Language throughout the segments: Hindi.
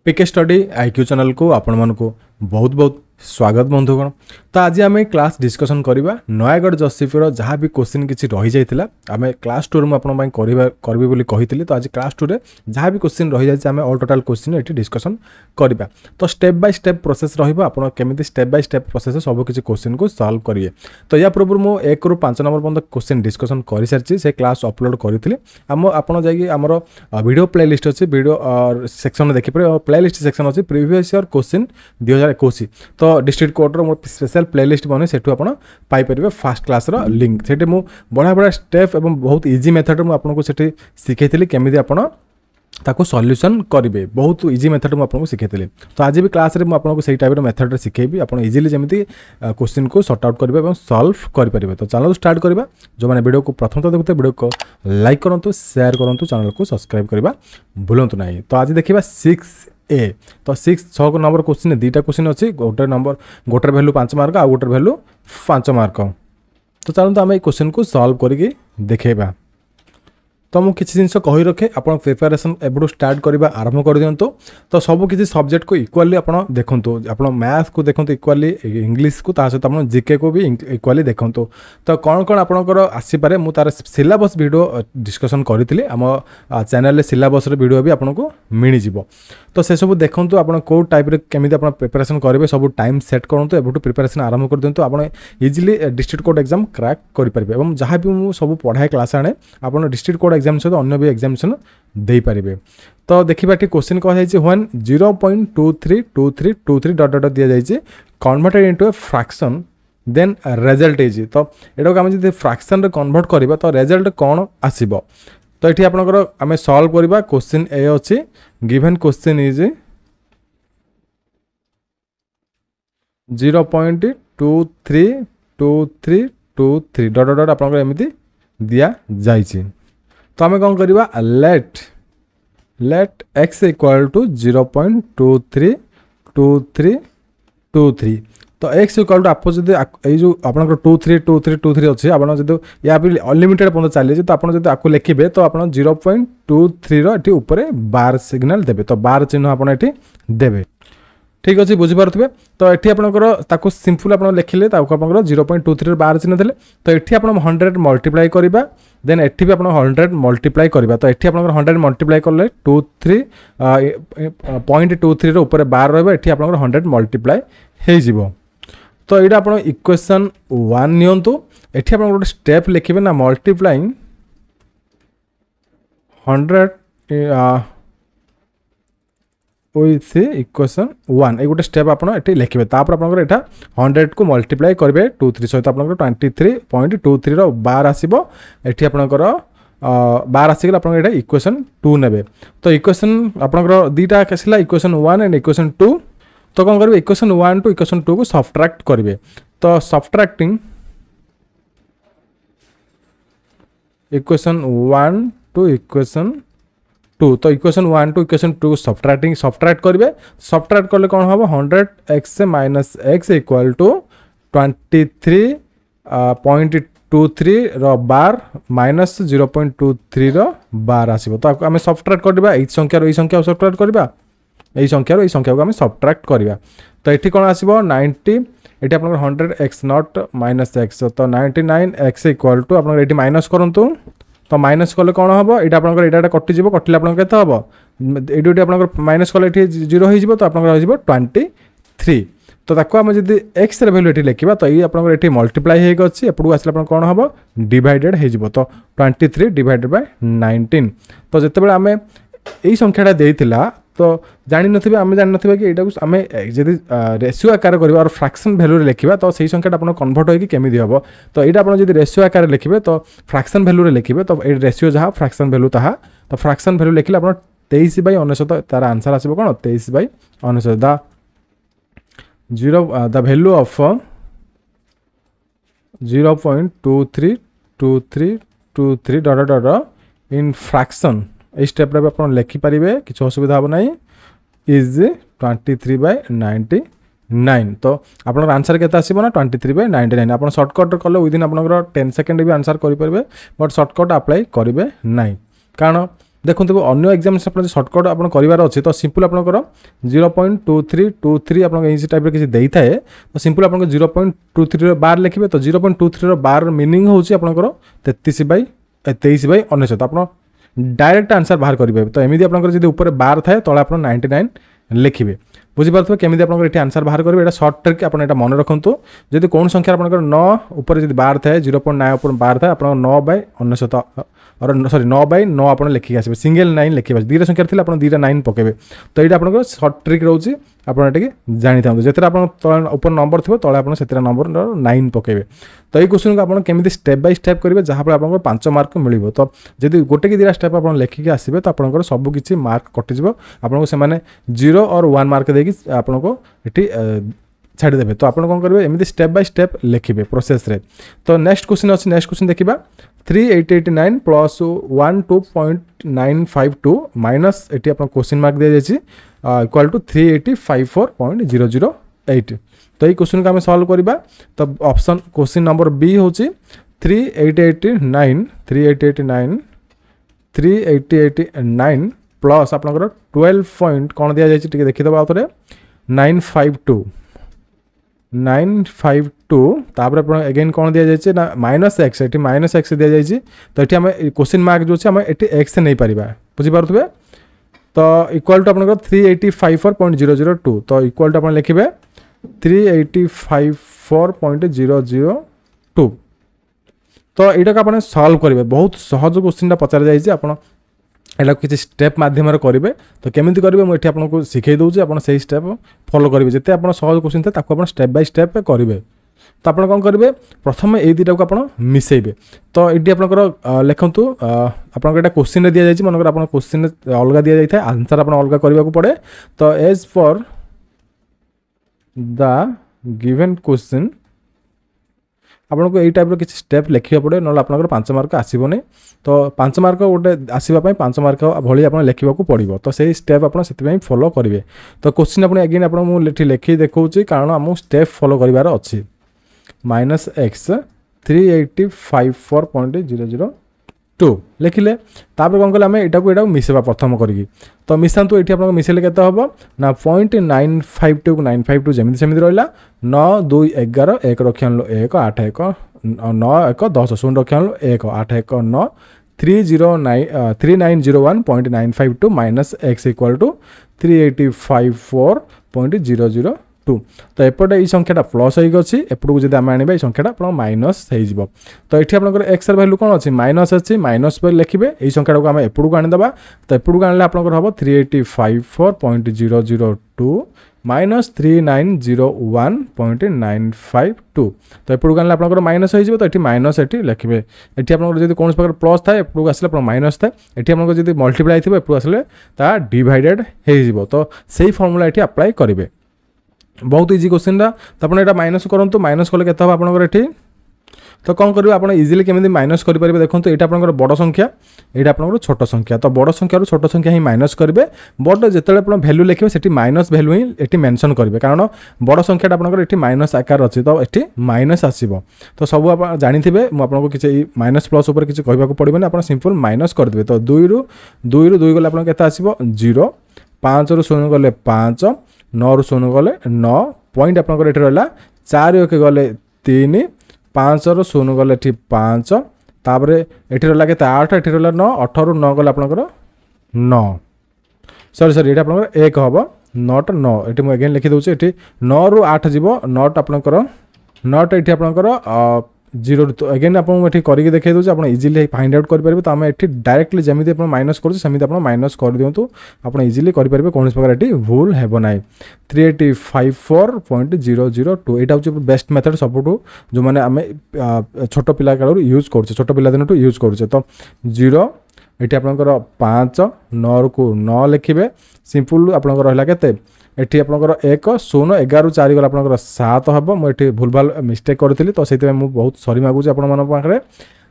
पीके स्टडी आईक्यू चैनल को आपण मानक बहुत बहुत स्वागत बंधुगण। तो आज आम क्लास डिस्कसन करवा नयागढ़ जसीफर जहाँ भी क्वेश्चन किसी रही जाइए आम क्लास 2 में आपण करी बोली कही। तो आज क्लास 2 रे जहाँ भी क्वेश्चन रही जाए आम ऑल टोटाल क्वेश्चन ये डिस्कसन करवा। तो स्टेप बाय स्टेप प्रोसेस रहा केमी स्टेप बाय स्टेप प्रोसेस सब किसी क्वेश्चन को सॉल्व करिए। तो या पूर्व मुझे 1 ରୁ 5 नंबर पर्यंत क्वेश्चन डिस्कसन कर सारी से क्लास अपलोड करी आपड़ जामर वीडियो प्लेलिस्ट अच्छी वीडियो सेक्शन में देखिए और प्लेलिस्ट सेक्शन अच्छी प्रीवियस ईयर क्वेश्चन 2021। तो डिस्ट्रिक्ट कोर्टर मोर स्पेशल प्लेलिस्ट बने से पाइपर फास्ट क्लास लिंक से बढ़िया बढ़िया स्टेप और बहुत इजी मेथड मुझे शिखई केमी आप ताको सॉल्यूशन करेंगे। बहुत इजी मेथड मुझे शिखई। तो आज भी क्लास रे मुझे से टाइप मेथड शिखेबी आप इजिली जमी क्वेश्चन को सॉर्ट आउट करेंगे और सॉल्व करेंगे। तो चैनल स्टार्ट करवा जो मैंने वीडियो को प्रथम तो देखते वीडियो को लाइक करूँ शेयर करूँ चैनल को सब्सक्राइब करवा भूलु ना। तो आज देखा 6A। तो 6 नंबर क्वेश्चन दुटा क्वेश्चन अच्छी गोटे नंबर गोटे वैल्यू 5 मार्क आ गोटे वैल्यू 5 मार्क। तो चलते आम क्वेश्चन को सॉल्व करके देखा। तो मुझे किसी जिन कही रखे आप प्रिपेरेसन एबडू स्टार्ट करवा आरंभ कर दिंतु। तो सब किसी सब्जेक्ट को इक्वाली आप देखूँ आप मैथ को देखो इक्वाली इंग्लिश को सहित आप जीके को भी इक्वाली देखूँ। तो कौन कौन आपंकर आसीपे मुझे तार सिलेबस वीडियो डिस्कसन करी आम चैनल सिलेबस वीडियो भी आपको मिल जाव। तो से सब देखूँ आप कौ टाइप केमी प्रिपेरेसन करेंगे सब टाइम सेट करूँ एबटू प्रिपेरेसन आरंभ कर दिंतु आप easily district court exam crack करेंगे। और जहाँ भी मुझे सब पढ़ाए क्लास आने आप डिस्ट्रिक्ट कोर्ट एग्जाम सहित अन्य भी एग्जामिनेशन दे पारे। तो देखा क्वेश्चन कह व्हेन 0.232323 डॉट डॉट दि जाए converted into a fraction then result is. तो यहाँ आम जो फ्रैक्शन कन्वर्ट करवा तो रिजल्ट कौन आसब। तो ये आपंकर आम सॉल्व करवा क्वेश्चन ए अच्छी given question is 0.232323 dot dot आप एमती दि जाइए। तो आम कौन करवा लेट x इक्वल टू 0.232323। तो x इक्वल टू आप जो जो आप 232323 अच्छे आप जो या अनलिमिटेड पर्यटन चलिए तो आपड़ आपको लिखे तो आप 0.23 ऊपर बार सिग्नल देवे। तो बार चिन्ह आपड़ी देवे ठीक अच्छे बुझीपारे। तो ये आपंकर सिंपल आप लिखिले 0.23 बार चिन्ह देते। तो ये आप 100 मल्टीप्लाई करवा देन एठी भी आप 100 मल्टीप्लाई करवा। तो ये आप 100 मल्टीप्लाई कले 23.23 ऊपर बार रही आप 100 मल्टीप्लाई हो। तो यहाँ आप इक्वेशन 1 नियंतु एठी आप गोटे स्टेप लिखे ना मल्टीप्लाइंग 100 विथ इक्वेशन 1 ये गोटे स्टेप आप लिखे। तापर आप 100 को मल्टीप्लाई करेंगे 23 सहित आप 23.23 बार आसब। ये आपंकर बार आसीगला आप इक्वेशन 2 ने। तो इक्वेशन आपंकर दुटा आसला इक्वेशन 1 एंड इक्वेशन 2। तो कौन करेंगे इक्वेशन 1 टू इक्वेशन 2 को सब्ट्रैक्ट करेंगे। तो सब्ट्रैक्टिंग इक्वेशन 1 टू इक्वेशन 2। तो इक्वेशन 1 टू इक्वेशन 2 को सब्ट्रैक्ट करेंगे। सब्ट्रैक्ट कले कौन हम 100x minus x equal to 23.23 bar minus 0.23 bar आसब। तो आम सब्ट्रैक्ट करवा ये संख्या सब्ट्रैक्ट करवा यही संख्या को आम सब्ट्रैक्ट करवा। तो ये कौन आसब 90 ये आप 100x नॉट माइनस x। तो 99x इक्वल टू आप माइनस करूँ। तो माइनस कले कौन हम ये आप कटिज कटिले आप के हम ये आप माइनस कले 0 हो तो आप 23। तो आम जब एक्स वैल्यू ये लिखा तो ये आप मल्टीप्लाई होगी एपटू आसला कौन हम डिवाइडेड हो। तो 23 डिवाइडेड बाय 19। तो जिते आम यही संख्याटा देता तो जानी नथिबे आम जानी नथिबे कि एटा आम जदि रेशियो आकार करवा और फ्रैक्शन वैल्यू लिखा तो सही संख्याटा आप कन्वर्ट होगी केमी हम। तो यहाँ आप रेशियो आकार लिखे तो फ्रैक्शन वैल्यू लिखे तो ये रेशियो जहाँ फ्रैक्शन वैल्यू ताहा। तो फ्रैक्शन वैल्यू लिखिले आप 23/99 तार आंसर आसब कौन 23/99 the value of 0.232323 dot dot in fraction ये स्टेप आप लिखिपारे किसी असुविधा हम ना इज 23/99। तो आप आंसर के आसना 23/99। आप सर्टकट कले विदिन आप 10 सेकेंड भी आंसर करेंगे बट सर्टकट अप्लाई करेंगे ना कारण देखो अन्य एग्जाम सर्टकट आप करार अच्छे तो सिंपल आपंकर 0.2323 आप टाइप किसी दे थाए तो सिंपल आप 0.23 बार लिखे तो 0.23 बार मीनिंग हूँ आपंकर 33/19 आप डायरेक्ट आंसर बाहर करेंगे तो एमती आप ऊपर बार थाए तले आप 99 लिखे बुझीपारे केमी आप आंसर बाहर करेंगे सर्ट ट्रिक आप मन रखु जब कौन संख्या आप 9 ऊपर बार थाए 0.9 ऊपर बार थाए आप 9/19 और सॉरी 9/9 आप लिखिक आसवे सिंगल 9 लिखे दुईटा संख्या थी आप दुईटा 9 पकेबे तो ये आप सर्ट ट्रिक रोचे आपटे जानी था जिते आप ऊपर नंबर थो तले आप से नंबर 9 पकेबे तो ये क्वेश्चन को आप केमी स्टेप बाय स्टेप करेंगे जहाँफल आप 5 मार्क मिल तो जब गोटे कि 2टा स्टेप आप लिखिक आसवे तो आप सबकि मार्क कटिज आपको से 0 और 1 मार्क देकी आपको ये छाड़देवे तो आप कौन करेंगे एमती स्टेप बाय स्टेप लिखे प्रोसेस रे तो नेक्स्ट क्वेश्चन अच्छे नेक्स्ट क्वेश्चन देखा 3889 प्लस 12.952 माइनस ये आप क्वेश्चन मार्क दी जाए इक्वाल टू 3854.008 तो ये क्वेश्चन को आम सल्व करवा तो ऑप्शन क्वेश्चन नंबर बी हूँ 3889 प्लस आप 12 पॉइंट कौन दि जाए देखीदे आउ थे 952 तापर अगेन कौन दि जाए ना माइनस एक्स ये माइनस एक्स दि जाए तो ये आम क्वेश्चन मार्क जो आम ये एक्स नहीं पार बुझीपारे तो इक्वाल टू आप 3854.002 तो इक्वाल टू आप लिखे 3854.002 तो यहाँ आप सल्व करेंगे बहुत सहज क्वेश्चन पचार जाए एटा किसी स्टेप माध्यम करेंगे तो केमी करेंगे मुझे आपको शिखे दूसरी आप स्टेप फॉलो करेंगे जिते आप सहज क्वेश्चन थे आप स्टेप बाय स्टेप करेंगे तो आप कौन करेंगे प्रथम ये दुटा को आप मिसेबे तो ये आपंकर लिखु आपको यहाँ क्वेश्चन दि जाए मनकर आप क्वेश्चन अलग दि जाए आंसर आप अलग करने पड़े तो as per the given question आपको यही टाइप किसी स्टेप लिखा पड़े ना आप 5 मार्क आसबनी तो 5 मार्क गोटे आसवाई 5 मार्क भाई आप लिखा पड़ो तो सही स्टेप आप फॉलो करेंगे तो क्वेश्चन आप अगेन आप लिखी देखा कारण आमको स्टेप फॉलो करार अच्छी माइनस एक्स 3854.002 लिखिले तापर कौन कले यहाँ मिसेबा प्रथम करी तो मिसातु ये आप मिसेले के हम ना 0.952 952 जमी सेमती रहा 9 2 11 1 रखिया 1 8 1 9 1 10 0 रखिया 1 8 1 9 3901.952 माइनस एक्स इक्वाल टू 3854.002 तो एपटे ये संख्याटा प्लस होगी एपटू जब आम आने संख्याटा आप माइनस हो तो ये आप एक्स वैल्यू कौन अच्छी माइनस अच्छी माइनस लिखे ये संख्याटा को आम एपटू को आनीदे तो एपटू को आने आपंकर हम 3854.002 माइनस 3901.952 तो एपटू आने आपंकर माइनस हो तो ये माइनस ये लिखे ये आप कौन प्रकार प्लस था एपटू आसले माइनस था ये आपको जब मल्टीप्लाई थी एपटू आसले डिवाइडेड हो तो सही फर्मूला ये अप्लाई करेंगे बहुत इजी क्वेश्चन तो आप माइनस करूँ माइनस कले के आपंकर ये तो कौन करेंगे आप इजिली केमी माइनस करेंगे देखो यहाँ आपंकर बड़ संख्या यहाँ आपंकर छोट संख्या तो बड़ संख्या छोट संख्या ही माइनस करेंगे बट जिते भैल्यू लिखे से माइनस भैल्यू ही ये मेंशन करेंगे कारण बड़ संख्याटा आपंकर ये माइनस आकार अच्छी तो ये माइनस आसो तो सब आप जानी मुझे किसी माइनस प्लस उपर किसी कहवाक पड़ोनी आप सिंपल माइनस करदे तो 2 रू 2 गले आप के 0 5 रू 0 गले 5 9 रू 0 गले 9 पॉइंट आपंकर ये रहा 4 के गले 3 5 रू 0 गले 5 तापर ये रहा के 8 ये रहा 9 8 रू 9 गले आपंकर 9 सॉरी ये आपंकर 1 हम 9 9 ये मुझे अगेन लिखी दूसरी ये 9 रू 8 जीव 9 आपंकर 9 ये आपंकर 0 तो अगेन आपको करके देखा दूसरे आप इजिली फाइंड आउट करेंगे तो आम ये डायरेक्टली जमी आप माइनस करते माइनस कर दिंतु आप इजिली करेंगे कौन प्रकार ये भूल हे ना 3854.002 यहाँ हूँ बेस्ट मेथड सबुठ जो मैंने आम छोट पिला काल यूज कर छोट पिला दिन यूज करुचे तो 0 ये आपंकर 5 9 को 9 लिखे सिंपल आपंकर रहा के ये आपंकर 1 0 11 4 गला आपंकर 7 हम मुझे भूल भाल मिस्टेक करी तो से बहुत सॉरी मागुची पाखे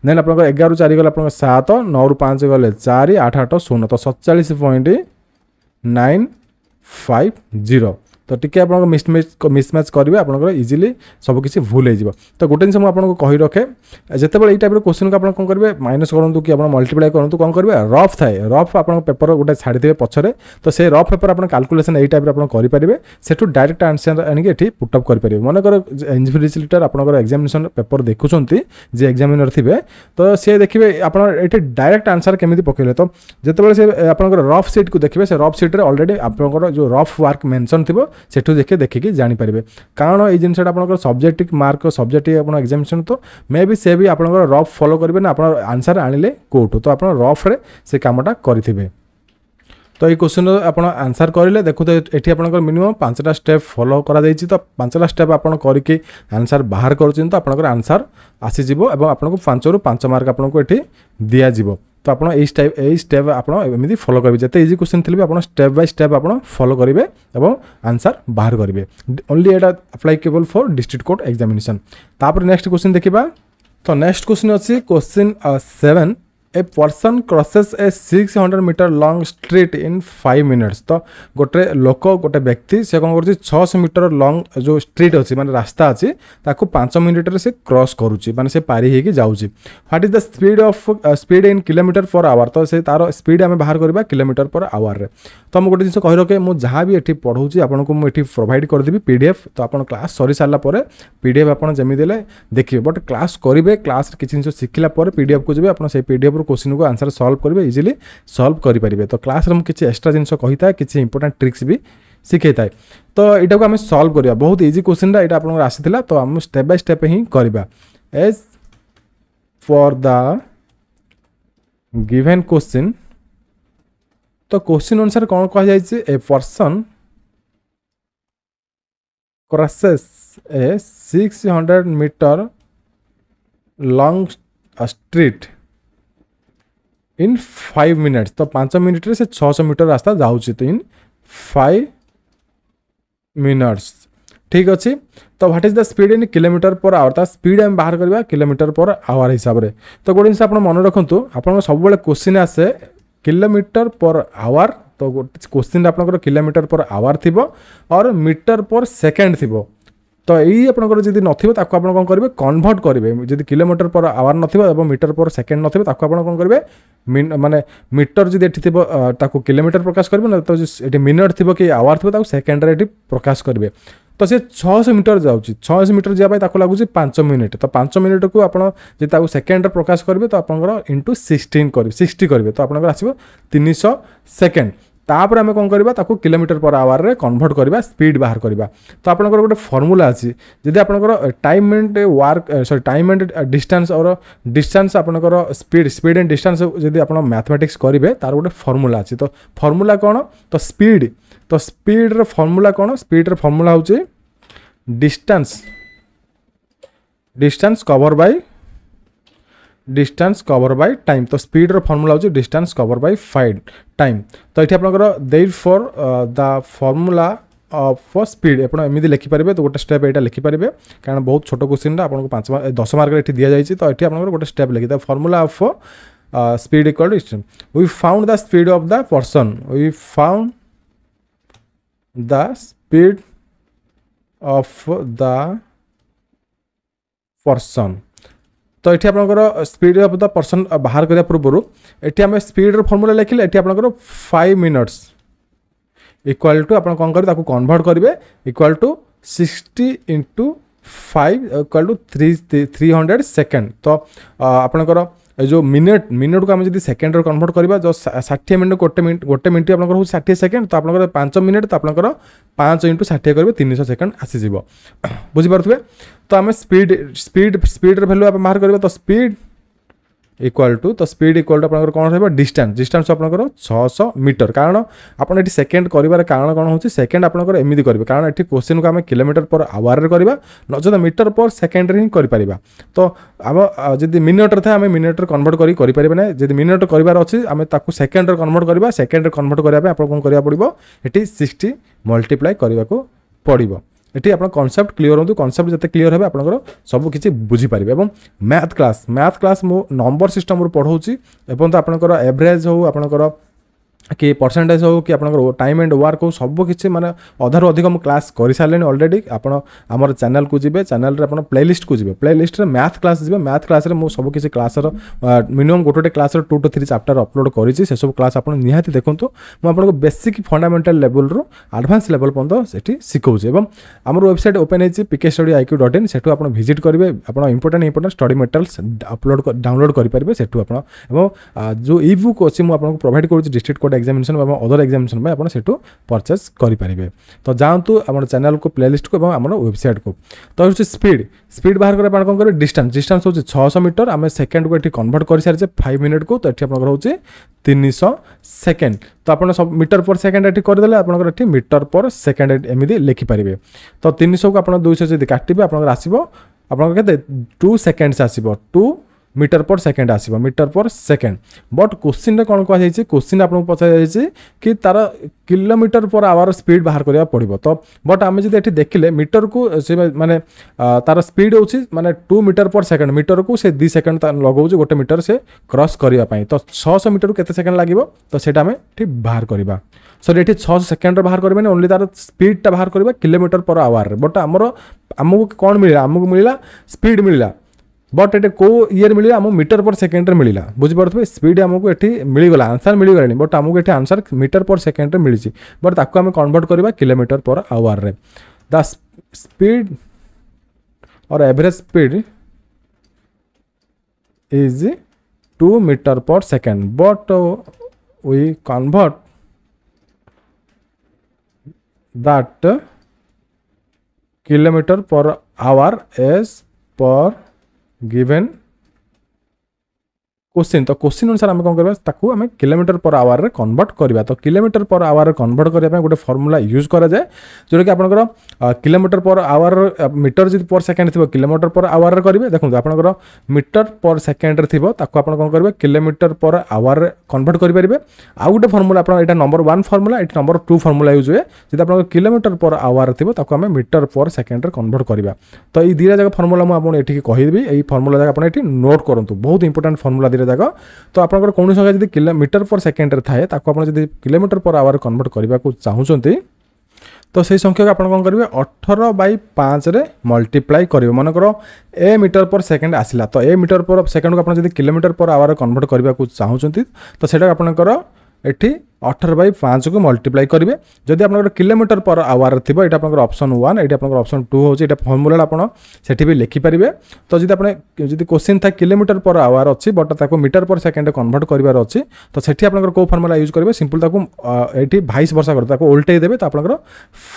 देन आपंकर 11 4 गला 7 9 रू 5 गले 4 8 8 0 तो 47.950 तो टी आप मिसमैच करेंगे आपंकर इजिली सबकि भूल हो। तो गोटे जिन मुझे कही रखे जिते ये टाइप क्वेश्चन को आप कौन करेंगे माइनस करूँ कि मल्टीप्लाई करूँ कौन करेंगे रफ थाए रफ आप पेपर गोटे छाड़ी पछरे तो से रफ पेपर आप कैलकुलेशन यही टाइप करेंगे से डायरेक्ट आंसर आनिक पुटअप करेंगे। मनकर इन्विजिलेटर आपंकर एग्जामिनेशन पेपर देखुं जी एग्जामिनर थे तो सी देखिए आप डायरेक्ट आंसर केमी पकेले तो जिते से आप रफ सीट को देखिए से रफ सीट्रे अलरेडी आपंकर जो रफ वर्क मेंशन थी सेठू देखिए जानीपर कारण ये जिनसा आप सब्जेक्ट मार्क सब्जेक्ट आप एग्जामिनेशन तो मे भी से भी आप रफ फॉलो करेंगे ना आप आंसर आनिले कोर्ट तो आप रफ्रे से कमटा करेंगे। तो ये क्वेश्चन आप आंसर करेंगे देखो तो ये आप मिनिमम 5टा स्टेप फॉलो करा तो 5टा स्टेप आप करके आंसर बाहर कर तो आप आंसर आसीज और आपको 5 ରୁ 5 मार्क आपको ये दिज्व। तो आप स्टेप आपमती फॉलो करेंगे जिते इजी क्वेश्चन थी आप स्टेप बाय स्टेप आप फॉलो करेंगे और आंसर बाहर करेंगे ओनली एटा applicable for district court examination. तापर नेक्स्ट क्वेश्चन देखा तो नेक्स्ट क्वेश्चन अच्छी question 7 a person crosses a 600 metre long street in 5 minutes. तो गोटे लोक गोटे व्यक्ति से कौन कर 600 मीटर लॉन्ग जो स्ट्रीट अच्छी माने रास्ता अच्छी ताको 5 मिनिट से क्रॉस करुच्ची माने से पारी होगी जाऊँगी। What is the speed in kilometre per our तो से तार स्पीड आम बाहर करवा किलोमीटर पर आवर रे। तो मुझे गोटे जिन कही रखे मुझे जहाँ भी ये पढ़ाऊँगी आपको मुझे प्रोवाइड करदेवी पीडीएफ तो आप क्लास सरी सारा पीडीएफ आप जमी देले देखिए बट क्लास करेंगे क्लास किसी जिन शिखला पीडीएफ को जब आप पीडीएफ क्वेश्चन को आंसर सॉल्व करेंगे इजिली सॉल्व करेंगे। तो क्लास में किसी एक्स्ट्रा जिन कही था किसी इंपोर्टेंट ट्रिक्स भी शिखे था तो यहाँ को आम सॉल्व करवा बहुत इजी क्वेश्चन यहाँ आप आसाला तो आम स्टेप बाय स्टेप ही करवा। As for the given question तो क्वेश्चन अनुसार कौन कह a person crosses a 600 metre long street in 5 minutes तो 5 मिनट से 600 मीटर रास्ता जाऊँगी तो इन 5 मिनट्स ठीक अच्छे। तो what is the speed in kilometre per our ता स्पीड आम बाहर करवा किलोमीटर पर आवर हिसाब से। तो गोटे जिन आप मन रखु आप सब क्वेश्चन आसे किलोमीटर पर आवर तो क्वेश्चन आपंकर किलोमीटर पर आवर थी और मीटर पर सेकेंड थी तो यही आपंकर जब नथिबो ताको आपण कौन करेंगे कन्वर्ट करेंगे जब kilometre per our नथिबो metre per second नथिबो ताको आपण कौन करेंगे माने मीटर जब एठी थिबो ताको किलोमीटर प्रकाश करेंगे ना तो ये मिनिट थी कि आवर थी ताको सेकेंड रे प्रकाश करेंगे। तो से 600 मीटर जाऊँगी 600 मीटर जावाई ताको लगुच 5 मिनिट तो 5 मिनिट को आप सेकेंड प्रकाश करेंगे तो आप इंटू 60 करेंगे तो आप आसो 300 सेकेंड। तापर आम कौन करवा ताको किलोमीटर पर आवर रे कन्वर्ट करवा स्पीड बाहर करवा। तो आपंकर गोटे फर्मूला अच्छी जब आपंकर time and work sorry time and distance और डिस्टेंस आपंकर स्पीड एंड डिस्टेंस जब आप मैथमेटिक्स करेंगे तार गोटे फर्मूला अच्छी। तो फर्मूला कौन तो स्पीड रे फर्मूला कौन स्पीड रे फर्मूला होचे डिस्टेंस कवर बाय टाइम। तो स्पीड रो फॉर्मूला होची डिस्टेंस कवर बाय टाइम। तो ये आपंकर therefore the formula of speed आप एमती लिखिपारे तो गोटे स्टेप यहाँ लिखिपारे कारण बहुत छोट क्वेश्चन आपको 10 मार्क दि जाए तो ये आप गोटे स्टेप लिखी the formula of speed equal to distance we found the speed of the person we found the speed of the person. तो ये आपंकर स्पीड ऑफ द पर्सन बाहर करने पूर्व ये आम स्पीड फॉर्मूला लिखिले ये आपंकर 5 मिनट्स इक्वल टू आप कौन करेंगे ताको कन्वर्ट करेंगे equal to 60 into 5 equal to 300 second. तो आपंकर जो मिनिट को आम जब सेकेंड कन्वर्ट करवा जो 60 मिनट गोटे मिनट आपंकर हो 60 सेकेंड तो आपंकर 5 मिनट तो आपंकर 5 इंटू 60 करेंगे 300 सेकेंड आसीज बुझीपे। तो आम स्पीड वैल्यू आप बाहर करवा तो स्पीड इक्वल टू आपंकर कौन रहा डिस्टेंस आपंकर 600 मीटर कारण आप सेकेंड कर कारण कौन हो सेकेंड आपंकर एमती करेंगे कारण ये क्वेश्चन को आम किलोमीटर पर आवर करवा नचेत मीटर पर सेकेंड ही कर। तो आम जब मिनिट था आम मिनिट कन्वर्ट करें ना जब मिनिट करार अच्छे आम सेकेंड कन्वर्ट करवा सेकेंड कन्वर्ट करने आप कौन करा पड़ो ये 60 मल्टीप्लाई करने को पड़ो। ये आप कनसेप्ट क्लीयर हो कनसेप्ट जिते क्लीयर है आपंकर सबकि बुझीपारे। और मैथ क्लास मु नंबर सिस्टम पढ़ाऊँगी एवं तो आपंकर एवरेज हो आपंकर कि परसेंटेज हो कि आपन टाइम एंड वर्क हो सब किसी माने अधारू अधिक मुझे क्लास कर सारे अलरेडी आपण आम चैनल को जी चैनल रे आपण प्लेलिस्ट को जी प्लेलिस्ट रे मैथ क्लास जी मैथ क्लास रे मु सब किसी क्लास मिनिमम गोटे क्लास 2 to 3 चैप्टर अपलोड करी से सब क्लास आपण निहाती देखंतु मु आपन को बेसिक फंडामेंटल लेवल रो एडवांस लेवल पर्यंत सेठी सिखाउछि एवं हमर वेबसाइट ओपन है pkstudy.iq.in सेठू आपण विजिट करेंगे आपण important study materials upload download कर पारे सेठू आपण एवं जो ई बुक अच्छी मुझे आपको प्रोवाइड करूँ डिस्ट्रिक्ट कोर्ट एग्जामिनेशन और अदर एग्जामिनेशन में आप सेठू परचेस करेंगे तो जातु आम चैनल को प्लेलिस्ट को आम वेबसाइट को तो हूँ स्पीड स्पीड बाहर करने कौन करेंगे डिस्टेंस डिस्टेंस हूँ 600 मीटर आम सेकेंड को ये कन्वर्ट कर सारी 5 मिनट को तो ये आप हूँ 300 सेकेंड तो आप सब मीटर पर सेकेंड ये करदे आप मीटर पर सेकेंड एमती लिखिपारे तो 300 को आप 200 जब काटे आपके 2 सेकेंड्स आसो 2 मीटर पर सेकेंड आसो metre per second but question रे कौन कहुई क्वेश्चन आपको पचार कि तार किलोमीटर पर आवर स्पीड बाहर करा पड़ो तो बट आम जब ये देखिले मीटर को से माने तार स्पीड हो माने 2 मीटर पर सेकेंड मीटर को से 2 सेकेंड लगाऊ गोटे मीटर से क्रॉस करने तो 600 मीटर को केते सेकेंड लगे तो सेटा आम ठीक बाहर करवा सॉरी ये 600 सेकेंड बाहर करें ओनली तार स्पीडटा बाहर करवा किलोमीटर पर आवर बट आमको कौन मिला आमको मिला स्पीड मिला बट ये कौ ईयर मिले आम मीटर पर सेकेंड मिला बुझीपे स्पीड आमको ये मिलगला आंसर मिलगला बट आमको ये आंसर मीटर पर सेकेंड मिली बट ताको आम कन्वर्ट करवा किलोमीटर पर आवर रे द स्पीड और average speed is 2 metre per second but we convert that kilometre per hour as per given question तो क्वेश्चन अनुसार आम कौन करवा ताकू आम किलोमीटर पर आवर रे कन्वर्ट करवा तो किलोमीटर पर आवर रे कन्वर्ट करने गोटे फर्मुला यूज करा जाए जोटा कि आपनकर किलोमीटर पर आवर मीटर जब पर सेकेंड थी किलोमीटर पर आवर रे करेंगे देखो आपनकर मीटर पर सेकेंड रे थी ताकू आपन कौन करेंगे किलोमीटर पर आवर रे कन्वर्ट करेंगे आउ गोटे फर्मुला आप नंबर 1 फर्मुला ये नंबर 2 फर्मुला यूज हुए जब आप किलोमीटर पर आवर थी ताकू आम मीटर पर सेकेंड रे कन्वर्ट करवा तो ये दुटा जगह फर्मुला मुझे कहीदेवी ये फर्मुला जगह आप नोट करूँ बहुत इंपोर्टेंट फर्मुला जगह तो आपंकर कौन संख्या जब किलोमीटर पर सेकेंड थाए जब किलोमीटर पर आवर कन्वर्ट करने को चाहते तो से संख्या को आप कौन करेंगे 18/5 रे मल्टीप्लाई करेंगे मनकर ए मीटर पर सेकेंड आसला तो ए मीटर पर सेकेंड को आप किलोमीटर पर आवर कन्वर्ट करने को चाहते तो सेटा आपंकर एठी 18/5 को मल्टीप्लाई करेंगे जदि आप किलोमीटर पर आवर थी ये आप ऑप्शन 1 ये आप ऑप्शन 2 हो फर्मुला आप सेठी भी लिखिपारे तो जब आप क्वेश्चन था किलोमीटर पर आवर अच्छी बट ताको मीटर पर सेकेंड कन्वर्ट करार अच्छी तो सेठी आप कौ फर्मुला यूज करेंगे सिंपल ताको ये 22 वर्ष कर उल्टे देते तो आप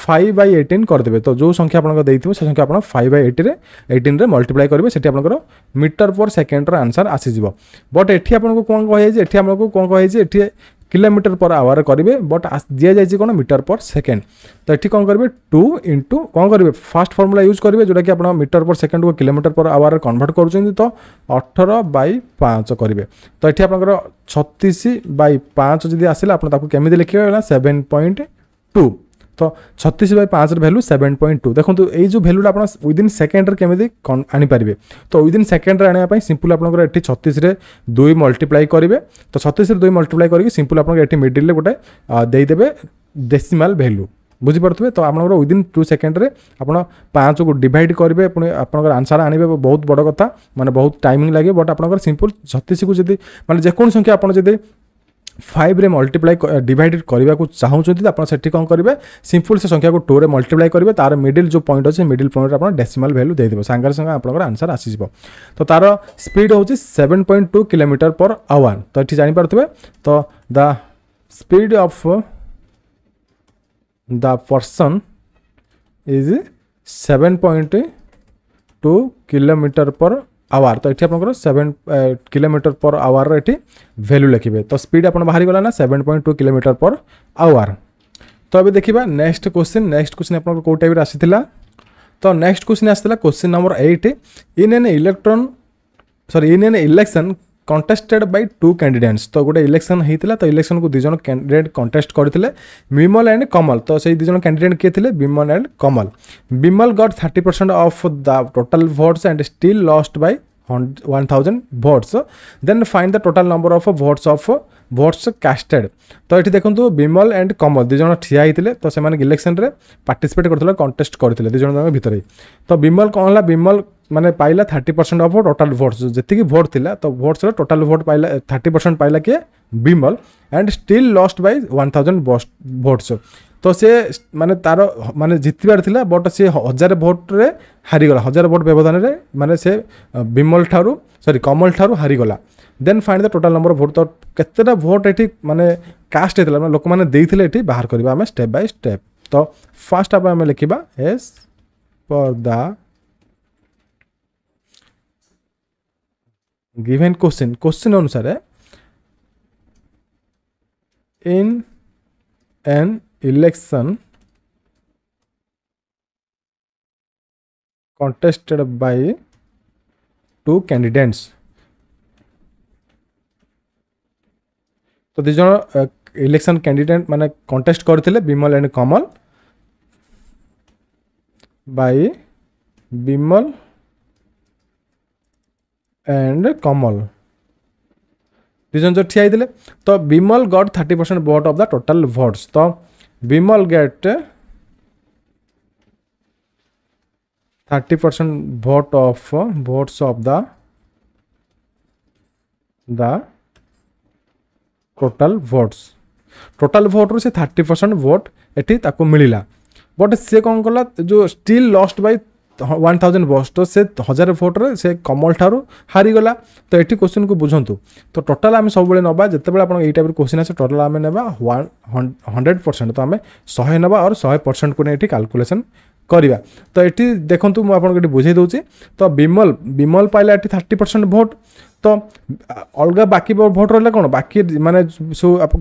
5/18 करदे तो जो संख्या आप से संख्या आप 5/18 मल्टीप्लाई करेंगे सेठी आप metre per second answer आसीज but ये आपको कौन कही आमको कौन कही किलोमीटर पर आवर करेंगे बट दि जाए कौन मीटर पर सेकेंड तो ये कौन करेंगे 2 इंटू कौन करेंगे फास्ट फर्मुला यूज करेंगे जोटा कि आप मीटर पर सेकेंड को किलोमीटर पर आवर कन्वर्ट करुँच तो 18/5 करेंगे तो ये आप 36/5 जब आसला आपको केमी लिखे 7.2 तो 36/5 भैल्यू 7.2 देखो ये जो भैल्यूटा आप विदिन सेकेंड केमी आनीपारे तो विदिन सेकेंड आने सिंपल आपंकर ये 36 रे 2 मल्टीप्लाई करेंगे तो 36 रे 2 मल्टीप्लाई करके सिंपल आप मिडिल गोटे देदेवे डेसिमाल भैल्यू बुझीपे तो आप विदिन 2 सेकेंड रे आप 5 को डिवाइड करेंगे पुणी आप आंसर आने बहुत बड़ कथा माने बहुत टाइमिंग लगे बट आप सिंपल 36 को जब माने जेको संख्या आप 5 रे मल्टीप्लाई डिवाइड करने को चाहते तो आप कौन करेंगे सिंपल से संख्या को 2 रे मल्टीप्लाई करेंगे तार मिडिल जो पॉइंट अच्छे मिडिल पॉइंट आप डेसिमाल वैल्यू देदेव सांगे संगे आप आंसर आसीज तो तार स्पीड हूँ 7.2 किलोमीटर पर आवर तो ये जानीपे तो the speed of the person is 7.2 kilometre per our तो ये आप 7 किलोमीटर पर आवर ये वैल्यू लिखे तो स्पीड आप बाहरी गला ना 7.2 किलोमीटर पर आवर तो अभी देखा नेक्स्ट क्वेश्चन आप कौ टाइप आसाला तो नेक्स्ट क्वेश्चन आसाला question number 8 in an election contested by 2 candidates तो गोटे इलेक्शन होता तो इलेक्शन को 2 जन कैंडिडेट कंटेस्ट करते विमल एंड कमल तो से 2 जन कैंडिडेट किए थे Vimal and Kamal Vimal got 30% of the total votes and still lost by 1000 votes then find the total number of votes of votes casted तो ये देखो विमल एंड कमल दुई जन ठिया होते तो से इलेक्शन रे पार्टिसिपेट करते कंटेस्ट करते दुई जन भितर ही तो विमल कौन है विमल माने पाइला 30% ऑफ टोटल वोट्स जी भोट थिला तो वोट्स टोटल वोट पाइला 30% पाइला किए Vimal and still lost by 1000 votes तो से माने तार माने जितबार थिला बट से 1000 वोट रे हारीगला 1000 वोट व्यवधान रे माने से विमल ठारू सॉरी कमल ठारू हारीगला then find the total number of vote तो केतेटा वोट एठी माने कास्ट हेतला माने लोक माने देइथिले एठी बाहर करबा हमें स्टेप बाय स्टेप तो फर्स्ट आप हमें लिखिबा as for the given question अनुसार in an election contested by two candidates तो दुई जन इलेक्शन कैंडिडेट माने कंटेस्ट करथिले Vimal and Kamal by Vimal and Kamal दुई जन जो ठिया होते तो Vimal got 30% vote of the total votes तो Vimal get 30% vote of votes of the total vote रू से 30% वोट एठी ताको मिलिला बट से कौन कला जो स्टिल लॉस्ट बाय 1000 वोट्स तो से 1000 वोट रे से कमल ठारू हारी गला तो एठी क्वेश्चन को बुझंतु तो टोटल आमे सब बेले नबा जते बेले आपण एई टाइप क्वेश्चन आसे टोटल आमे नेबा 100% तो आमे 100 नबा और 100% को ने एठी कैलकुलेशन करिबा तो एठी देखंतु मु आपन के बुझाई दउची तो विमल पाइला एठी 30% वोट तो अलग बाकी भोट रहा कौन बाकी माने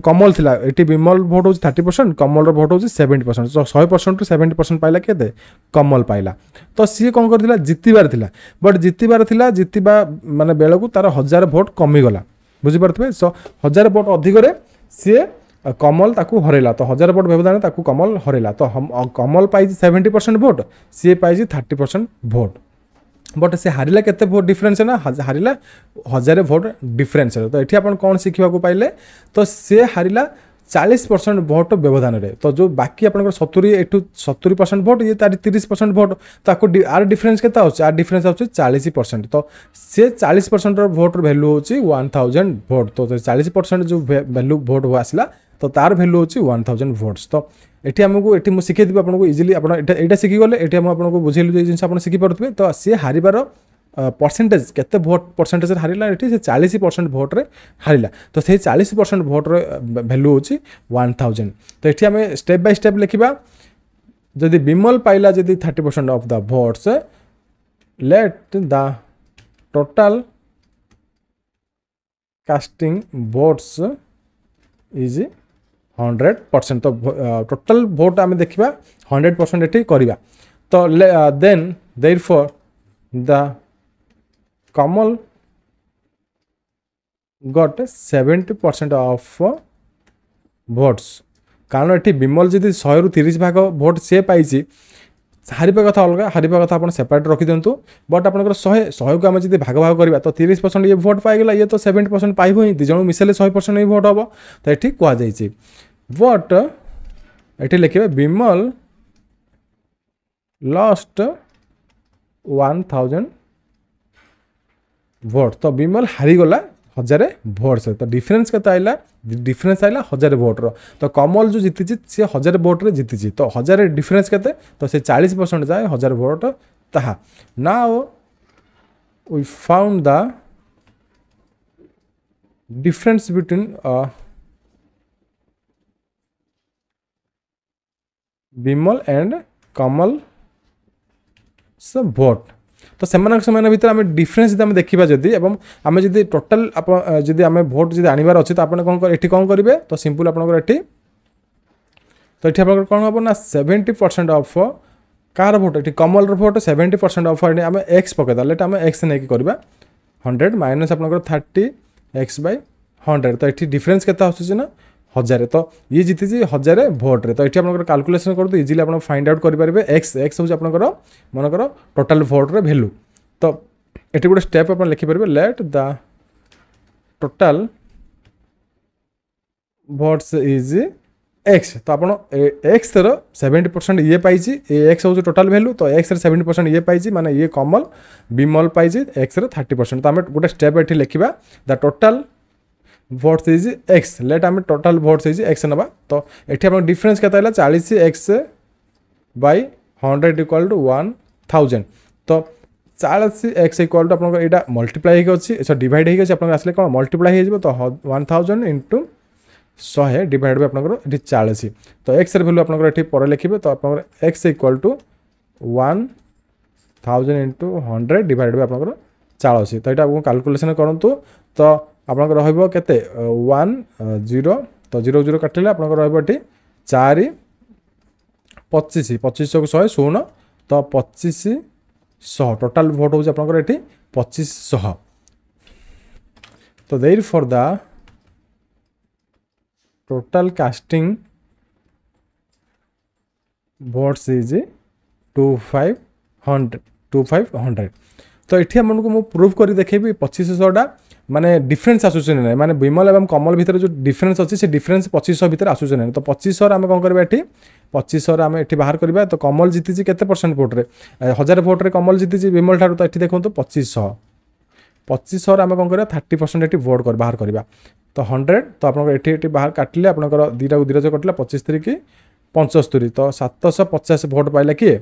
कमल थिला एठी विमल भोट होची 30% कमल भोट होची 70% तो 100% टू 70% पाइला केते कमल पाइला तो सी कौन करथिला जितिबार थिला बट जितिबा माने बेला को तार 1000 भोट कमी गला बुझी परथबे सो 1000 भोट अधिक रे सी कमल ताकू हरेला तो 1000 भोट व्यवधान ताकू कमल हरेला तो हम कमल पाई 70% भोट सी पाई 30% भोट बट से हारिला केते भोट डिफरेंस है ना हारिला 1000 भोट डिफरेंस है तो ये आप कौन शिखा पाइले तो से हारिला 40% भोट व्यवधान रे तो जो बाकी आप 70% भोट ये तार 30% भोट ताको आर डिफरेंस केता होची आर डिफरेंस होची 40% तो से 40% भोट वैल्यू होची 1000 भोट तो 40% जो वैल्यू भोट आसला तो तार वैल्यू होची 1000 भोट्स तो एठी हमको एठी मु सिखे दिबा आपनको इजीली आपण एटा सिखि गले एठी हम आपनको बुझेलु जे जिंस आपण सिखि परथबे तो से हारिबार परसेंटेज केते भोट परसेंटेज हारिला एठी से 40% भोट रे हारिला तो से 40% भोट रे वैल्यू होची 1000 तो एठी हम स्टेप बाय स्टेप लिखिबा जदि विमल पाइला जदि 30% of the votes let the total casting votes is 100% तो टोटल भोट आम देखा 100% एटी करिबा तो then therefore the Kamal got 70% of votes कारण एटी विमल जदि 100 रु 30 भाग भोट से पाई हारिबा कथा अलग हारिबा कथा आप सेपरेट रखी दिंतु बट आप 100 को आम जब भाग भाग करवा तो 30% ये भोट पाईगला ये तो 70% पाइब ही दिज मिसेले 100% ही भोट हम तो ये कहुई बट ये लिखे विमल लॉस्ट 1000 भोट तो विमल हारीगला 1000 भोट से तो डिफरेंस के आइला 1000 भोट रो तो कमल जो जीति सी 1000 भोट रे जीति तो 1000 डिफरेंस केते तो से 40% जाए 1000 भोट ताहा now we found the difference between Vimal and Kamal भोट तो से भितर आम डिफरेंस जब देखा जदि एवं आम जब टोटाल जब आम भोट जब आनबार अच्छे तो आप कौन करेंगे तो सिंपल आपंकर तो ये आप कौन हम ना 70% ऑफ कार भोट ये कमल भोट 70% ऑफ आम एक्स पकईदा लेट आम एक्स नहीं करवा 100 माइनस आप 30 एक्स बै 100 तो ये डिफरेंस केता ना 1000 तो ये जीति 1000 भोट रे तो ये आप कैलकुलेशन कर इजिली आप फाइंड आउट करेंगे एक्स एक्स हूँ आपंकर मनकर टोटाल भोट रे वैल्यू तो ये गोटे स्टेप आप लिखिपारे let the total what's is X तो आपण एक्स रो 70% ये पाइछि एक्स हूँ टोटाल वैल्यू तो एक्स रे 70% ये पाइछि माने ये कमल विमल पाइछि एक्स रे 30% तो आम गोटे स्टेप ये लिखा the total what's is X let आम टोटाल व्हाट्स इज एक्स नवा तो ये आप डिफरेन्स के 40 एक्स बाय 100 इक्वल टू 1000 तो 40 एक्स इक्वल टू आप यहाँ मल्टीप्लाई होगी डिवाइड होगी आप आसले कौन मल्टीप्लाई हो तो 1000 इंटू 100 डिवाइड बाय आपंकर 40 तो एक्स वैल्यू आपंकर पर लिखे तो आप X equal to 1000 into 100 divide by आपंकर 40 तो यहाँ आपको कैलकुलेशन करूँ तो आपंकर रते 10 तो 00 काटिले आपंकर रही 4 25 25 को 100 शून्य तो 2500 टोटाल भोट हूँ आपंकर ये 2500 तो there for the total casting votes is 2500 तो ये आमको मुझे प्रूव कर देखेबी 2500 माने डिफरेन्स आसूचे ना माने विमल एवं कमल भितर जो डिफरेन्स अच्छी से डिफरेन्स 2500 भितर आसूचे ना तो 2500 आम कौन करवा ये 2500 आम ये बाहर करवा तो कमल जीति केते परसेंट भोट्रे 1000 भोट्रे कमल जीति विमल ठार तो ये देखो 2500 आम कौन करवा 30% ये भोट कर बाहर करवा तो 100 तो आप बाहर काटिले आपंकर दुईटा को दुईटा कटिला 25 3 75 तो 750 भोट पाइला किए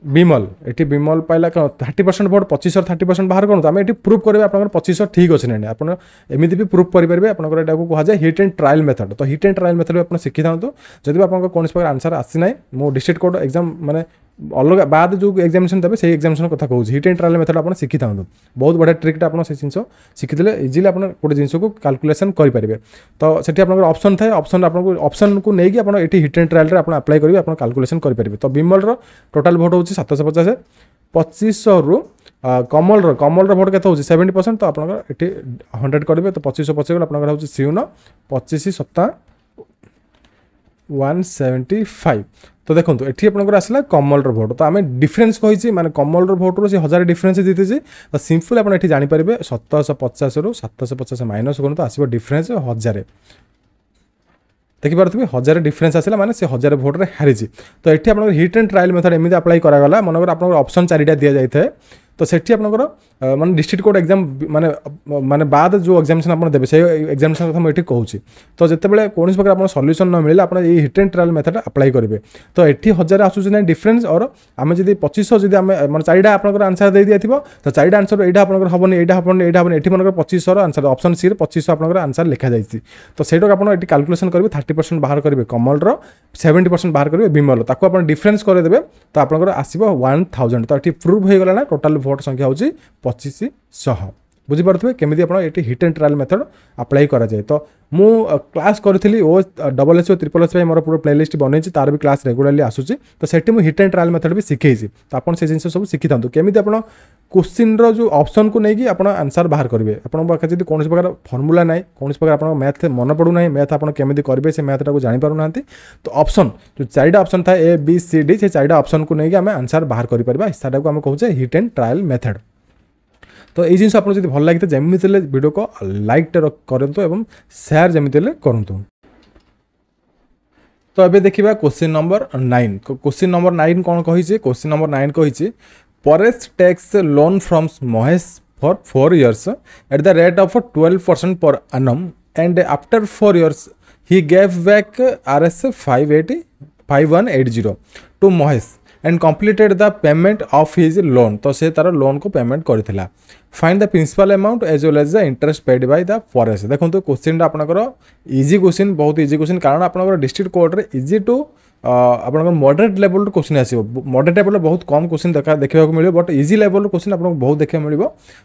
विमल ये विमल पाइला 30% भोट 2500 30% बाहर करूँ आम ये प्रूव करेंगे आप 2500 ठीक अच्छे ना आप एमती भी प्रूव करेंगे आपको कहुए हिट एंड ट्रायल मेथड तो हिट एंड ट्रायल मेथड आप शिखी था जब आप कौन प्रकार आंसर आसी ना मो डिस्ट्रिक्ट कोर्ट एग्जाम माने अलग बाद जो एग्जामिनेशन देते से एग्जामिनेशन कथा कहूँ हिट एंड ट्रायल मेथड आप शिखी था बहुत बढ़िया ट्रिक्टा आप जिन शिखीदे इजिली आप गोटे जिन को कैलकुलेशन करेंगे तो से ऑप्शन थाए ऑप्शन आपको ऑप्शन को लेकिन आप हिट एंड ट्रायल आप अप्लाई करेंगे आप कैलकुलेशन करेंगे तो विमल टोटाल भोट हूँ 750 2500 रु कमल भोट के 70% तो आप 100 करेंगे तो 2550 आप शून्य 25 7 175 तो देखो ये आपंकर आसला कमल भोट तो आम डिफरेन्स कही माने कमल भोट रो 1000 डिफरेन्स जीती तो सिंपल आप जानीपारे 750 रु 750 माइनस करूँ तो आसो डिफरेन्स 1000 देखिपे 1000 डिफरेन्स आसला माने से 1000 भोट रे हारी तो ये आप हिट एंड ट्रायल मेथड एमती अप्लाई करागला मनकर आप ऑप्शन 4टा दि जाए तो सेठी आपनकर माने डिस्ट्रिक्ट कोर्ट एग्जाम माने माने बाद जो एग्जामिनेशन आप देबे से एग्जामिनेशन कथा मुझे कहूँ तो जितेबाला कौन प्रकार आप सल्यूशन न मिले आप hit and trial method apply करेंगे तो ये 1000 आसूस ना डिफरेन्स और आम जब 2500 जब आम मैं 4टा आप आंसर दे दिया थो तो 4टा आंसर यहाँ आपंकर हेनी यहाँ हेनी यहाँ हेनी ये मनकर 2500 आंसर ऑप्शन सी 2500 आप आंसर लिखा जाए तो सहीटा आप कैलकुलेशन करेंगे 30% बाहर करेंगे कमल 70% बाहर करेंगे विमल ताको आप डिफरेन्स करदेवे तो आपंकर आसो 1000 तो ये प्रूव हो गला टोटाल भोट संख्या हूँ 2500 बुझीपे केमी आप hit and trial method apply कराए तो मु क्लास करी ओ डबल एच ट्रिपल एच मोर पूरा प्लेलिस्ट बनई तार भी क्लास रेगुलाली आसूसी तो सेठी मुझे हिट एंड ट्रायल मेथड भी शिखई तो आप जिन सब शिखी था केमी आप क्वेश्चन जो ऑप्शन को लेकिन आप आंसर बाहर करेंगे आपके जब कौन प्रकार फर्मूला ना कौन प्रकार आप मैथ मन पड़ूना मैथ आप केमी करेंगे से मैथटा को जापना तो ऑप्शन जो 4टा ऑप्शन था ए बी सी डी से 4टा ऑप्शन को लेकिन आम आंसर बाहर करें साटा को आम कहूँ हिट एंड ट्रायल मेथड तो ये जिन आपको जब भल लगी जमी वीडियो को लाइक करूँ एवं शेयर जमी करूँ तो अबे देखिए क्वेश्चन नंबर 9 क्वेश्चन नंबर 9 कौन कही क्वेश्चन नंबर 9 कही Paresh takes loan from Mahesh for 4 years at the rate of 12% per annum and after 4 years he gave back Rs 5180 to Mahesh and completed the payment of his loan तो से तार लोन को पेमेंट करथिला find the principal amount as well as the interest paid by the Paresh देखो तो क्वेश्चन आपनकर इजी क्वेश्चन बहुत इजी क्वेश्चन कारण आपनकर डिस्ट्रिक्ट कोर्ट रे इजी टू आपनकर मॉडरेट लेवल क्वेश्चन आसीबो मॉडरेट लेवल बहुत कम क्वेश्चन देखा मिले बट इजी लेवल क्वेश्चन आपको बहुत देखा मिले तो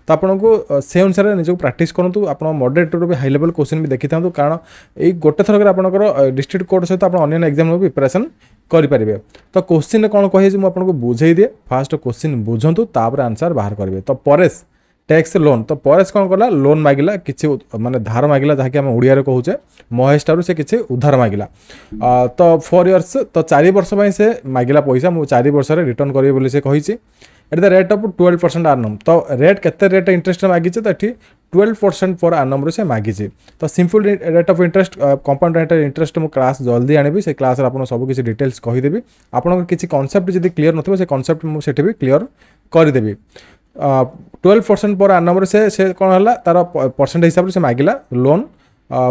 आपको से अनुसार निजक प्रैक्टिस करूँ आप मॉडरेट भी हाई लेवल क्वेश्चन भी देखी था कारण ये गोटे थरक आपंकर डिस्ट्रिक्ट कोर्ट सहित आप अन्य एग्जाम प्रिपरेशन करेंगे तो क्वेश्चन कौन कही मुझे बुझे दिए फास्ट क्वेश्चन बुझंतु तापर आंसर बाहर करेंगे तो परेश टैक्स लोन तो परेश कौन कला लोन मागिला किसी माने धार मागिला जहाँकि आम ओडिया रे कहूचे महेश ठारू से किसी उधार मागिला तो 4 years तो 4 वर्ष से मागिला पैसा मुझे 4 वर्ष रिटर्न करेंगे बोली से कही एट द रेट ऑफ 12% आनम तो रेट केते रेट इंटरेस्ट मागी तो ये 12% पर आनम से मागी तो simple rate of interest compound rate interest मु क्लास जल्दी आनी से क्लास आपको सब किसी डिटेल्स कहीदेवी आपन किसी कॉन्सेप्ट जब क्लीयर नथिबो से कॉन्सेप्ट मुझे भी क्लीयर करदेवी 12% पर आनम से कौन है तार परसेंट हिसाब से मागिला लोन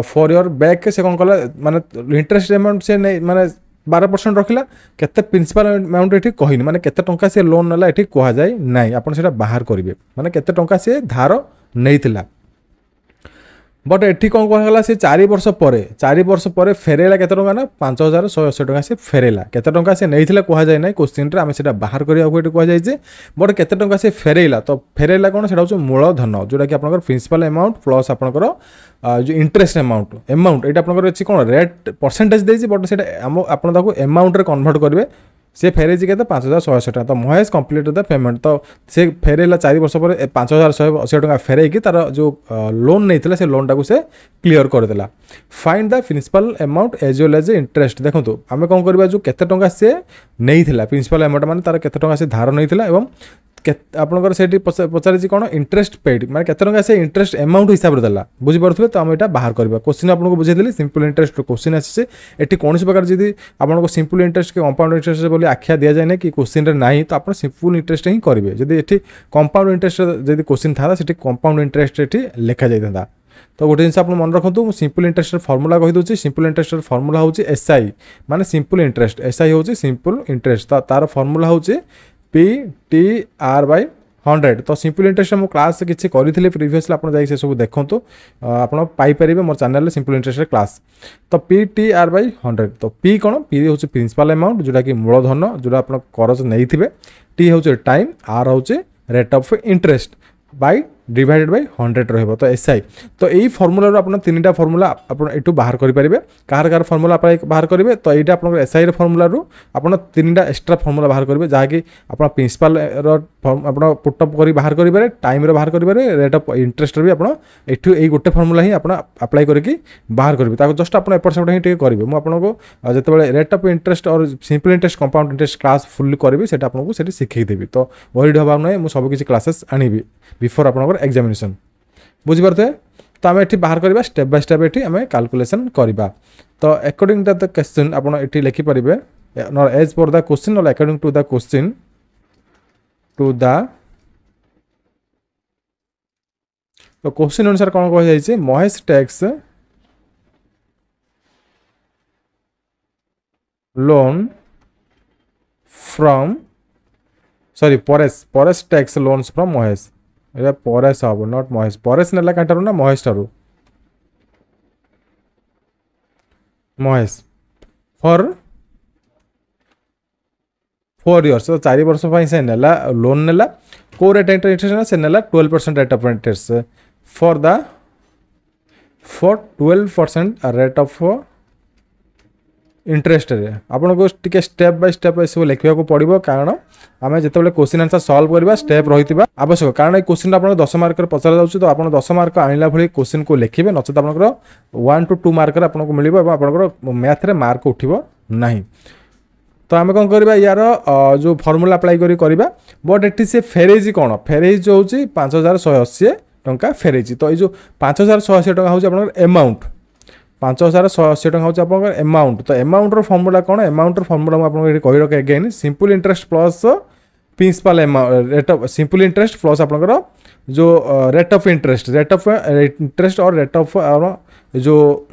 फॉर योर बैक से कौन कला माने इंटरेस्ट अमाउंट से नहीं माने 12% रखिला केते प्रिंसिपल अमाउंट एठी कहिनी माने केते टंका से लोन नला एठी कहा जाय नाही आपण सेटा बाहर करिवे माने केते टंका से धार नैतिला बट एठी कौन कहला से 4 वर्ष पर फेरेला केते टंका ना 5180 टंका से फेरेला केते टंका से नैतिला कहा जाय नाही क्वेश्चन रे आमे सेटा बाहर करिया को एठी कहा जाय जे बट केते टंका से फेरेला तो फेरेला कोन सेटा हो मूलधन जोटा कि आपनकर प्रिंसिपल अमाउंट प्लस आपनकर जो इंटरेस्ट अमाउंट ये आपंकर अच्छी कौन रेट परसेंटेज देती बट से अमाउंट रे कन्वर्ट करेंगे से फेरे के 5180 टका तो महेश कंप्लीट द पेमेंट तो से फेरेला 4 वर्ष पर 5180 टका फेरे तार जो लोन नहीं से लोन टाक से क्लीयर करदेला find the principal amount as well as interest देखो आम कौन करवा जो केते टंका से नहीं प्रिंसिपल अमाउंट माने तार केते टंका से धार नहीं एवं आपंकर से पचार कौन इंटरेस्ट पेड माने केते टंका से इंटरेस्ट अमाउंट हिसाब से देला बुझी पारे तो आम यहाँ बाहर करवा क्वेश्चन आपको बुझेदी सिंपल इंटरेस्ट क्वेश्चन आसी एटी कौन प्रकार जब आपको सिंपल इंटरेस्ट के कंपाउंड इंटरेस्ट बोली आख्या दि जाए कि क्वेश्चन रे नहीं तो आप सिंपल इंटरेस्ट ही करेंगे जब ये कंपाउंड इंटरेस्ट जब क्वेश्चन था कंपाउंड इंटरेस्ट ये लिखा जाता तो गोटे जिन आप मन रखु सिंपल इंटरेस्ट फर्मुला कहीदे सिंपल इंटरेस्ट फर्मुला हूँ एसआई माने सिंपल इंटरेस्ट एसआई हूँ सिंपल इंटरेस्ट तो तार फर्मुला हूँ PTR/100 तो सिंपल इंटरेस्ट मो क्लास किसी करी प्रीवियसली आप से सब देखो आपरे मोर चैनल सिंपल इंटरेस्ट क्लास तो PTR/100 तो पी कौन पी हूँ प्रिंसिपल अमाउंट जोटा कि मूलधन जो आप करज नहीं टी हूँ टाइम आर हूँ rate of interest by divided by 100 रहिबो तो एसआई तो यही फर्मुला आप तीन फर्मुला आप बाहर करेंगे कार फर्मुला आप बाहर करेंगे तो यहाँ आप एसआई फर्मुला आप तीन एक्सट्रा फर्मुला बाहर करेंगे जहाँकि आप प्रिंसिपल आप पुटअप कर बाहर करेंगे टाइम बाहर करेंगे रेट ऑफ इंटरेस्ट भी आपको यही गोटे फर्मुला ही अप्लाई करके बाहर करेंगे जस्ट आप एपट सेपट ही करेंगे मुझे जो रेट ऑफ इंटरेस्ट और simple interest compound interest class fully करी से आपको शिखेदेवी तो वरीड हवा ना मुझे सबकि क्लासेस आनी बिफोर आप एग्जामिनेशन बुझीपारे तो आम ये बाहर करवा स्टेप बाय स्टेप ये आम कैलकुलेशन करवा तो अकॉर्डिंग टू द क्वेश्चन आप लिखि पारे एज पर द क्वेश्चन और अकॉर्डिंग टू द क्वेश्चन तो क्वेश्चन अनुसार कौन कह जाए Mahesh tax loan from sorry Paresh tax loans from Mahesh ये परेश हम नॉट महेश परेश नेला कांटारू ना महेश ठारू महेश फॉर 4 इयर्स तो 4 वर्ष से नेला लोन नेला को रेट इंटरेस्ट ना से नेला 12% rate of interest for 12% rate of interest रे आपको टिके स्टेप बाय स्टेप सब लिखा पड़ो कारण आम जो क्वेश्चन आंसर सॉल्व करवा स्टेप रही आवश्यक कारण ये क्वेश्चन आप 10 मार्क पचरा जाऊँ तो आप 10 मार्क आनला भाई क्वेश्चन को लिखे नचेत आप 1 to 2 मार्क आपको मिले आप मैथ रे मार्क उठो ना तो आम कौन करवा यार जो फर्मुला अप्लाई करवा बट ये से फेरेज कौन फेरेज जो हूँ 5180 टंका फेरेज तो ये 5180 टंका हूँ अमाउंट 5180 टंका हूँ आप अमाउंट तो अमाउंटर फर्मुला कौन अमाउंटर फर्मुला मुझे कही रखे again simple interest plus principal rate of simple interest plus आपंकर जो रेट ऑफ इंटरेस्ट और रेट ऑफ जो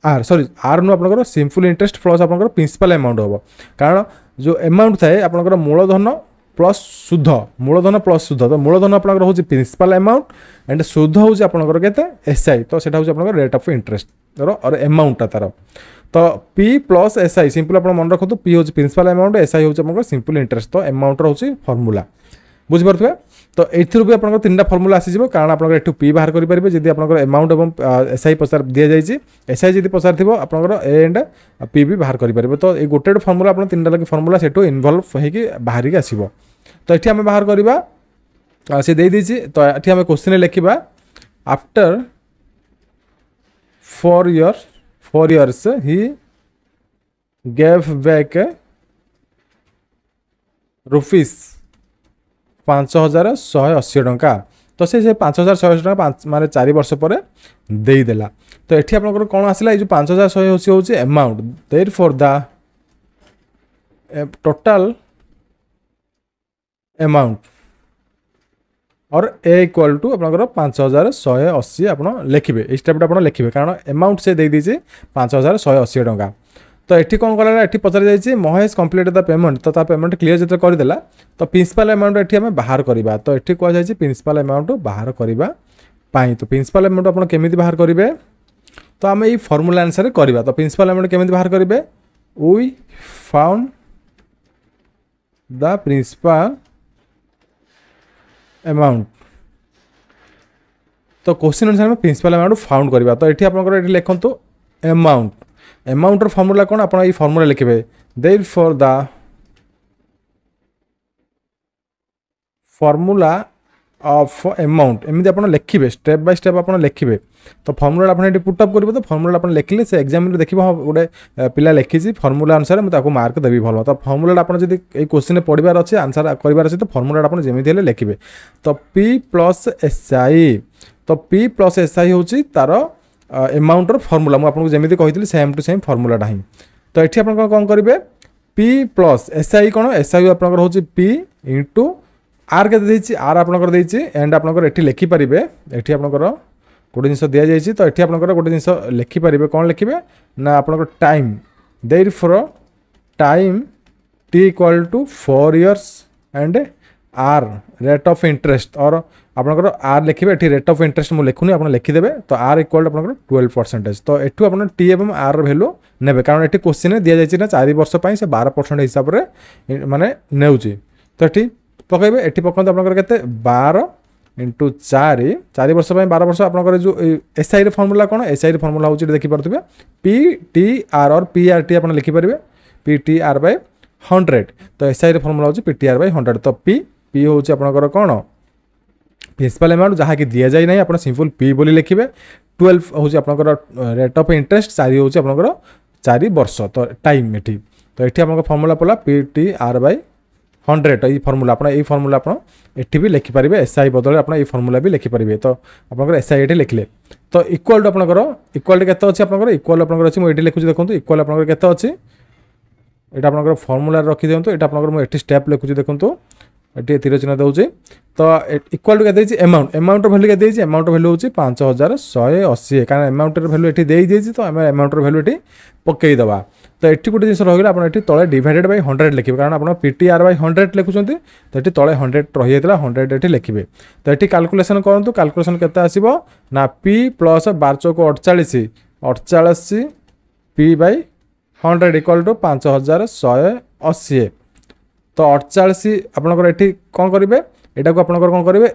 आर सॉरी आर नु आपंकर सिंपल इंटरेस्ट प्लस आपंकर प्रिंसिपल अमाउंट हम कारण जो अमाउंट थाए आपंकर मूलधन प्लस शुद्ध मूलधन प्लस शुद्ध तो मूलधन आप हूँ प्रिंसिपल अमाउंट एंड शुद्ध हूँ आपंकर केते एसआई तो सेटा हूँ आपंकर रेट ऑफ इंटरेस्ट और अमाउंट तार तो पी प्लस एसआई सिंपल आप मन रखु पी हूँ प्रिंसिपल अमाउंट एसआई हूँ आपंकर सिंपल इंटरेस्ट तो अमाउंट हूँ फर्मुला बुझीपारे तो एथुरु भी आपंकर तीन फर्मुला आसीजिवो कारण आपंकर एठु पी बाहर करि परिबे जदि आपंकर अमाउंट एवं एसआई पचार दिया जाइछि एसआई जदि पचार थिबो आपंकर ए एंड पी भी बाहर करि परिबे तो ए गोटे फर्मुला आपन तीनटा लगे फर्मुला सेठो इन्वॉल्व होइकि बाहर के आसीबो तो एठी हमें बाहर करवा से दे दीजिए तो एठी हमें question लिखिबा after 4 years he gave back rupees 5180 टंका तो से 5180 टंका माने 4 वर्ष पर देदेला तो ये आपंकर कौन आसला ये 5180 हूँ amount there for the total amount और ए इक्वाल टू आपंकर 5180 आप लिखे इस स्टेपटा आप लिखे कारण अमाउंट से दे दीजिए 5180 टंका तो ये कौन कला ये पचार जाइए महेश कंप्लीट द पेमेंट तो पेमेंट क्लीयर जो करदेला तो प्रिंसिपल अमाउंट ये आम बाहर करवा तो ये कहुई प्रिंसिपल अमाउंट बाहर करने तो प्रिंसिपल अमाउंट आप केमी बाहर करेंगे तो आम ये फर्मूला आंसर करवा तो प्रिंसिपल अमाउंट केमी बाहर करेंगे we found the principal amount तो क्वेश्चन अनुसार में प्रिंसिपल अमाउंट फाउंड करवा तो ये आप लिखु अमाउंटर फर्मूला कौन आप फर्मूला लिखे there for the formula of amount एमती आप लिखे स्टेप बाय स्टेप आप लिखे तो फर्मूला आप पुटअप करेंगे तो फर्मूला आप लिखले से एग्जाम में देखिए हाँ गोटे पिला लिखी फर्मूला अनुसार मुझे मार्क देवी भल तो फर्मूला आप जब ये क्वेश्चन पढ़ार अच्छे आंसर कर तो फर्मूला आप जमी लिखे तो पी प्लस एस आई तो पी प्लस एस आई हूँ तार अमाउंटर फर्मूला मुझे जमी कही सेम टू सेम फर्मूलाटा ही तो ये आप कौन करेंगे पी प्लस एस आई कौन एस आई आप पी इंटू आर के आर आपंकर एंड आपंकर ये लिखिपारे ये आपंकर गोटे जिन दि जाइए तो ये आपंकर गोटे जिन लिखिपारे कौन लिखे ना आपंकर time therefore time T equal to 4 years and R rate of interest और आपंकर आर लिखे ये रेट ऑफ इंटरेस्ट मुझे लिखुनी आप लिखिदेवे तो आर इक्वल टू आप 12% तो यू आप टी एवं आर वैल्यू ने कारण ये क्वेश्चन दि जाइए ना 4 वर्ष से 12% हिसाब से माने नेउची तो ये पकड़े ये पकाते आपंकर के 12 इंटू 4 वर्ष 12 वर्ष आपंकर जो एस आई फर्मूला कौन एस आई फर्मूला हूँ देखिपे पी टी आर और पी आर टी आप लिखिपारे पी टी आर बाय 100 तो एस आई फर्मूला हूँ पी टी आर बाय 100 तो पी पी हूँ आपंकर कौन प्रिंसिपल अमाउंट जहाँ कि दि जाए ना आप सिंपल पी बोली लिखे 12 हूँ आपंकर रेट ऑफ इंटरेस्ट 4 हूँ आपंकर 4 वर्ष तो टाइम ये तो ये आप फर्मूला पड़ा पी टी आर बाय 100 ये फर्मूला आप फर्मूला आप भी लिखिपारे एस आई बदल आप फर्मूला भी लिखिपारे तो आप एस आई लिखिले तो इक्वाल टू आपंकर इक्वाल के अच्छे आप इक्वाल आपंकर अच्छे मुझे लिखुची देखो इक्वाल आपंकर के अच्छे यहाँ आपंकर फर्मूला रखी दिखाँ यहाँ आपंकर मुझे स्टेप लिखुची देखो ये तीर चिन्ह दूसरी तो इक्वाल टू के अमाउंट अमाउंट भैल्यू के अमाउंट भैल्यू हूँ 5180 कारण अमाउंटर भैल्यू ये दे तो आम अमाउंटर भैल्यू ये पकईदे तो ये गोटे जिन रही आप तले डिवाइडेड बाय 100 लिखे कारण आप पी टी आर बाय 100 लिखुं तो ये तले 100 रही है 100 ये लिखे तो ये कैलकुलेसन करूँ कैलकुलेसन के आसो ना पी प्लस 12 चौक 48 पी बाय 100 इक्वाल टू 5180 तो 48 आपंकर ये कौन करेंगे यहाँ को आपंकर कौन करेंगे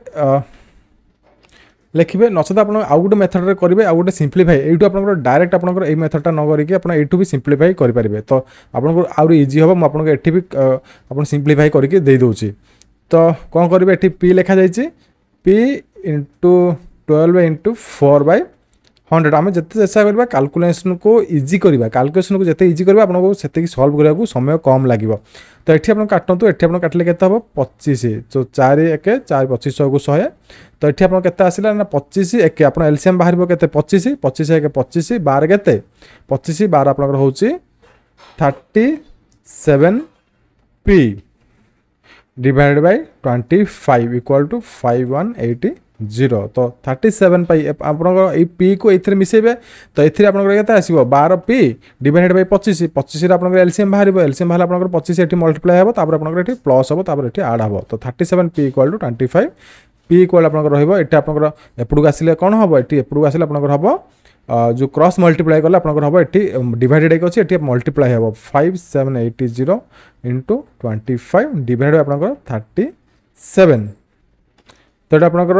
लिखे नचेत आप आउ गोटे मेथड करेंगे आउ गोटे सिंप्लीफाई यूँ आप डायरेक्ट आप मेथडटा न करके भी सिंप्लीफाई करेंगे तो आपको आउरी इजी हम आपको ये भी आप सिंप्लीफाई करके देदे तो कौन करेंगे ये पी लिखा जाइए पी इंटू 12 इंटू 4 बाय 100 आम जिते चेषा करवा कैलकुलेसन को इजी करवा कैलकुलेसन को जिते इजी करवा आपको से सल्व करने समय कम लगे तो ये आप काटतु ये आप काटिले के 25 तो 4 1 4 25 को 100 तो ये आप के आसला ना 25 1 आप एलसीएम बाहर के 25 25 1 25 12 के 25 12 आप हूँ 37 P divided by 25 equal to 5180 तो 37 पाई आप पी को ये मिसेबे तो ये आप आसो 12 पी डिवाइडेड बाय 25 25 आप एलसीएम बाहर एलसीएम बाहर आप 25 ये मल्टीप्लाई हे तापर आप प्लस हम तापर ये आड हम तो 37 P equal to 25 P equal आप एपड़ू आसिले कौन हम ये एपड़ू आसिले आप हम जो क्रॉस मल्टीप्लाई कले आप हम ये डिवाइडेड एक अच्छे ये मल्टीप्लाई हम 5780 इंटू 25 डिवाइड आप 37 तो ये आपंकर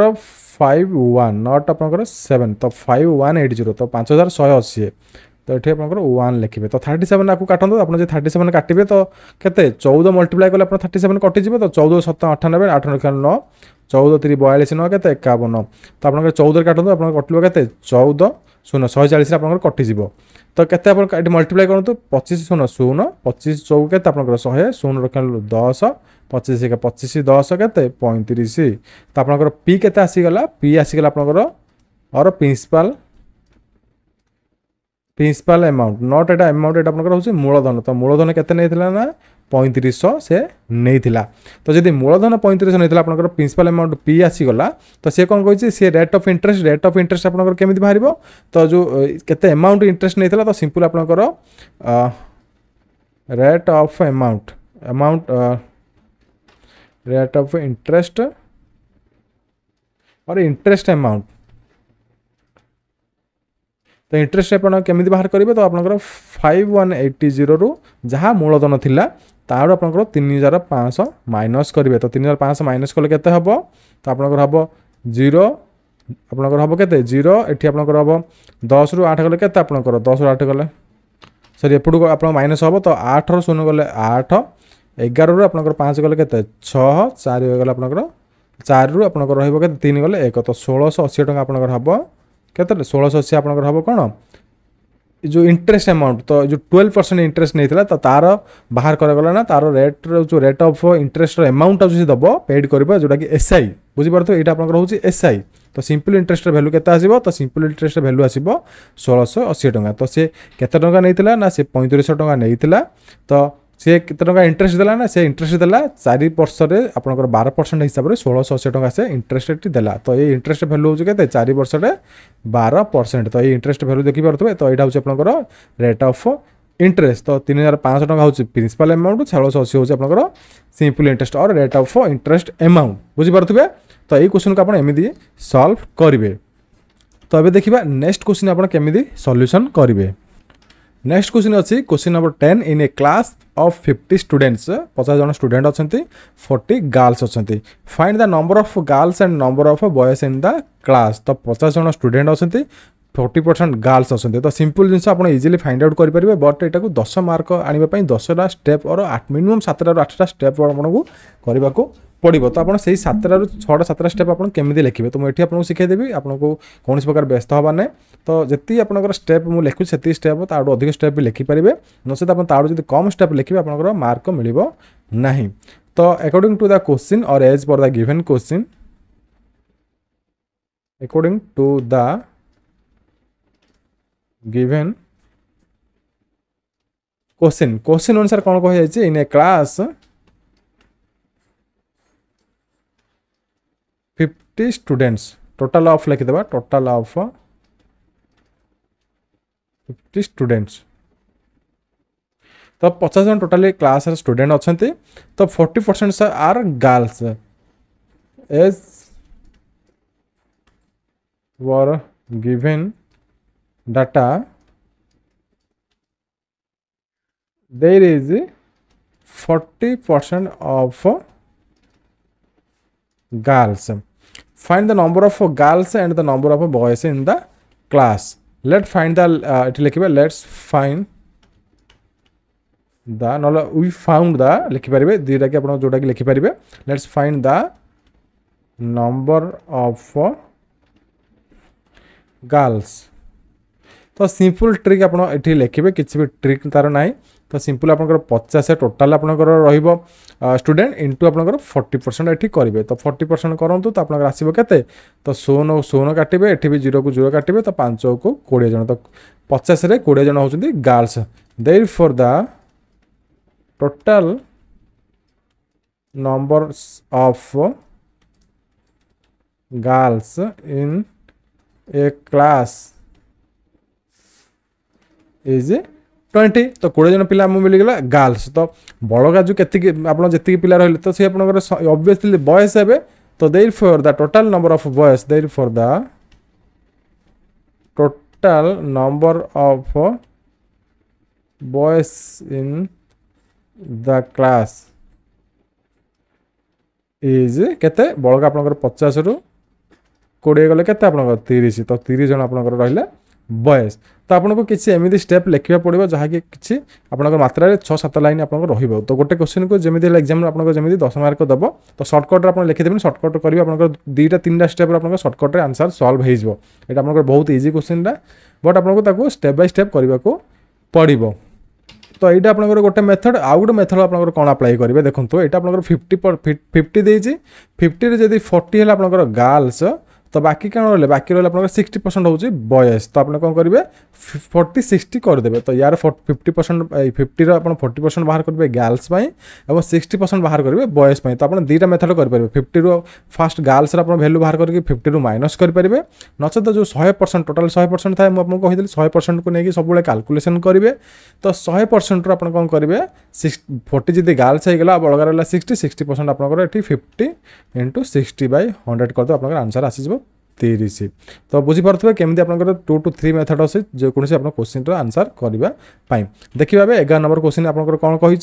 51 नट आपंकर 7 तो 5180 तो 5180 तो ये आपंकर 1 लिखे तो 37 आपको काटो आप 37 काटे तो केते 14 मल्टीप्लाई कले 37 कटिज तो 14 7 98 8 9 14 3 42 9 के 51 तो आप 14 काटो आप कटो के 14 शून्य 140 आप कटिज तो के मल्टीप्लाई करूँ 25 शून्य 0 25 चौक के 100 शून्य रखा 10 25 का 25 10 केते 35 तो आपनकर पी केते आसीगला पी आसीगला आपनकर और principal amount not Etah amount एटा आपनकर होछि मूलधन तो मूलधन केते नैथिला ना 3500 से नैथिला तो जदि मूलधन 3500 नैथिला आपनकर प्रिंसिपल अमाउंट पी आसीगला तो से कोन कहछि से रेट ऑफ इंटरेस्ट आपनकर केमिति बाहरिबो तो जो केते अमाउंट इंटरेस्ट नैथिला तो सिंपल आपनकर rate of rate of interest और इंटरेस्ट अमाउंट तो इंटरेस्ट आप केमिति बाहर करेंगे तो आपनकर 5180 रु जहाँ मूलधन थिला तार आपनकर 3500 माइनस करेंगे तो 3500 माइनस कले केते हबो तो आपनकर हबो 0 आपनकर हबो केते 0 एठी आपनकर हबो 10 रु 8 गले केते आपनकर 10 रु 8 गले सॉरी एपडू आपन माइनस हबो तो 8 रु 0 गले 8 11 रु आपनकर 5 गले केते 6 4 गले आपनकर 4 रु आपनकर रहइबो केते 3 गले 1 तो 1680 टका आपनकर हबो केते 1680 आपनकर हबो कोन जो इंटरेस्ट अमाउंट तो जो 12% इंटरेस्ट नहीं तो तार बाहर करागला ना तार रेट जो रेट ऑफ इंटरेस्ट अमाउंट जो दबो पेड करबा जोटा कि एसआई बुझी पारतो एटा आपनकर होची एसआई तो सिंपल इंटरेस्ट वैल्यू केते आसीबो तो सिंपल इंटरेस्ट वैल्यू आसीबो 1680 टका तो से केते टका नैतिला ना से 3500 टका नैतिला तो से केते टका इंटरेस्ट देला ना से इंटरेस्ट देला 4 वर्ष रे आपनकर 12% हिसाब रे 1680 टका से इंटरेस्ट देला तो ये इंटरेस्ट वैल्यू होची केते 4 वर्ष रे 12% तो ये इंटरेस्ट वैल्यू देखि पारथबे तो एटा होची आपनकर रेट ऑफ इंटरेस्ट तो 3500 टका होची प्रिंसिपल अमाउंट 1680 होची आपनकर सिंपल इंटरेस्ट और रेट ऑफ इंटरेस्ट अमाउंट बुझी पारथबे तो ये क्वेश्चन को आपण एमिदी सॉल्व करिवे तो अबे देखिबा नेक्स्ट क्वेश्चन आपण केमिदी सॉल्यूशन करिवे नेक्स्ट क्वेश्चन अच्छी question number 10 in a class of 50 students 50 जन स्टूडेंट अच्छा 40 गर्ल्स अच्छा find the number of girls and number of boys in the class तो 50 जन स्टूडेंट अच्छा 40% गर्ल्स अच्छा तो सिंपल जिन आप इजिली फाइंड आउट करेंगे बट यहाँ 10 मार्क आने 10टा स्टेप और मिनिमम 7 ରୁ 8टा स्टेप आपको करने को पड़ो तो आप 7 ରୁ 6टा 7टा स्टेप आप केमी लिखे तो मुझे आपको शिखेदेवी आपको कौन प्रकार व्यस्त हवा ना तो जी आप स्टेप मुझे लिखुँ से स्टेप ताठू अधिक स्टेप भी लिखिपारे नचेत आप कम स्टेप लिखे आप मार्क मिल ना तो अकॉर्डिंग टू द क्वेश्चन और as per the given question according to the given question अनुसार कौन कह in a class 50 students total of लिखिदेबा टोटल ऑफ 50 स्टूडेंट्स तो 50 जन टोटली क्लास स्टूडेंट अच्छा तो 40% are girls as per given data there is 40% of girls find the number of girls and the number of boys in the class let's find the let's find the no we found the लिखि परिबे दीटा कि आपण जोटा कि लिखि परिबे let's find the number of girls तो सिंपल ट्रिक आप लिखे किसी भी ट्रिक तार ना तो सिंपल आप 50 टोटाल आप स्टूडेंट इंटू आप 40% ये करेंगे तो 40% करूँ तो आप आसो के तो 16 काटे ये भी 0 को 0 काटे तो 5 को 20 जन तो 50 रे 20 जन होती girls there for the total number of girls in a class is 20 तो 20 जन पिला मिलगला गर्ल्स तो बड़का जो के आप जी पिला रही तो सी आप ऑब्वियसली बॉयज हे तो there for the total number of boys there for the total number of boys in the class is केते बड़का आप 50 ରୁ 20 गले केते आप 30 तो 30 जन आप रहा बॉयज तो आपको किसी एमती स्टेप लिखा पड़ो जहाँकि किसी आप मात्रा 6-7 लाइन आप तो गोटे क्वेश्चन को जमी एग्जाम आपको जमी 10 मार्क दब तो सर्टकट आप लिखिदेवे सर्टकट करेंगे आप 2-3टा स्टेप आप सर्टकट आंसर सल्व हो आप बहुत इजी क्वेश्चन बट आपको स्टेप बाय स्टेप करने को पड़ो तो यहाँ आपंकर गोटे मेथड आउ गोटे मेथड आप कौन अप्लाई करेंगे देखो यहाँ आप 50 देती 50 जब 40 है आपंकर गर्ल्स तो बाकी क्या रहा बाकी रहा आप 60% हूँ बॉयज तो आप कौन करेंगे 40-60 करदे तो यार 50% 50 आप 40% बाहर करेंगे गर्ल्स और 60% बाहर करेंगे बॉयज तो आप दुईटा मेथड करेंगे 50 रू फास्ट गर्ल्स भैल्यू बाहर करके 50 रू माइनस करेंगे नचेत जो 100% टोटाल 100% था मुझे कही 100% को लेकिन सब कैलकुलेसन करेंगे तो 100% रू आप कौन करेंगे 40 जी गर्ल्स होगा अलग रहा 60% आपंकर ये 50 × 60/100 करदे आप आंसर आसीज 30 तो बुझीपे केमी आप 2 to 3 मेथड अच्छे जो कौन आप क्वेश्चन आंसर करने देखिए 11 नंबर क्वेश्चन आप कौन कही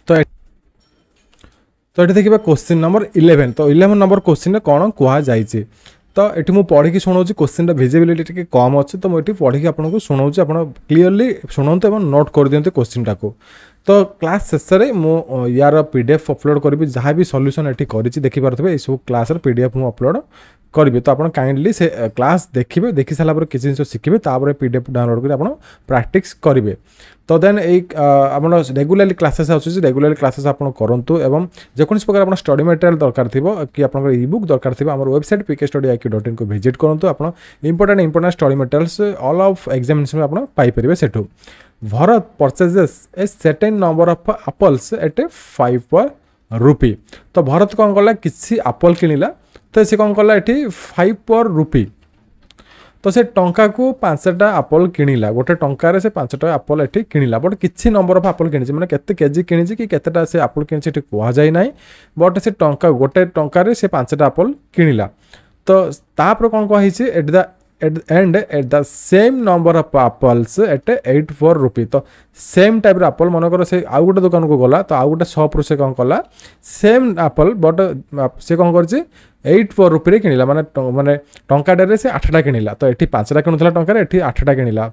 तो ये देखिए क्वेश्चन नंबर 11 तो 11 नंबर क्वेश्चन कौन कहुई तो ये मुझे पढ़ी शुणाऊँ क्वेश्चन विजिबिलिटी टी कम अच्छे तो मुझे पढ़ी आपको शुणाऊँ आप क्लीयरली शुणाते और नोट कर दिखाते क्वेश्चन टाक तो क्लास शेष में यार पीडीएफ अपलोड करी जहाँ भी सॉल्यूशन ये देखिपे ये सब क्लास पीडीएफ मुझे अपलोड करी तो आप काइंडली से क्लास देखिए देखी सारापर किसी जिन शिखे तापर पीडीएफ डाउनलोड कर प्रैक्टिस करेंगे तो देन एक रेगुलरली क्लासेस आसूँ रेगुलरली क्लासेस आप करूँ एवं जेकोसी प्रकार आप स्टडी मटेरियल दरकार थी कि आप इ-बुक दरकार थी आम वेबसाइट pkstudy.iq.in को विजिट करूँ आप important study materials all of examination आप पाइपर सेठू Bharat purchases a certain number of apples at 5 rupee तो भरत कौन कला किसी एप्पल किनिला तो सी कौन कला ये 5 रुपी तो से टंका को 5टा एप्पल किनिला गोटे टंकार से 5टा एप्पल ये किनिला बट किसी नंबर ऑफ एप्पल किनी मैंने केते केजी किनी कि केतेटा से एप्पल किनी कह जाए ना बट से टंका गोटे टंकार से 5टा एप्पल किनिला तो तापर कौन कही at the end at the same number of apples at 8 rupee तो सेम टाइप एप्पल मनकर से आउ गोटे दुकान को गला तो आउ गोटे शॉप रू से कौन कला सेम एप्पल बट से कौन कर 8 रुपी किनिला माने टंकाटे से 8टा किनिला तो ये 5टा किणुला टंकार ये 8टा किनिला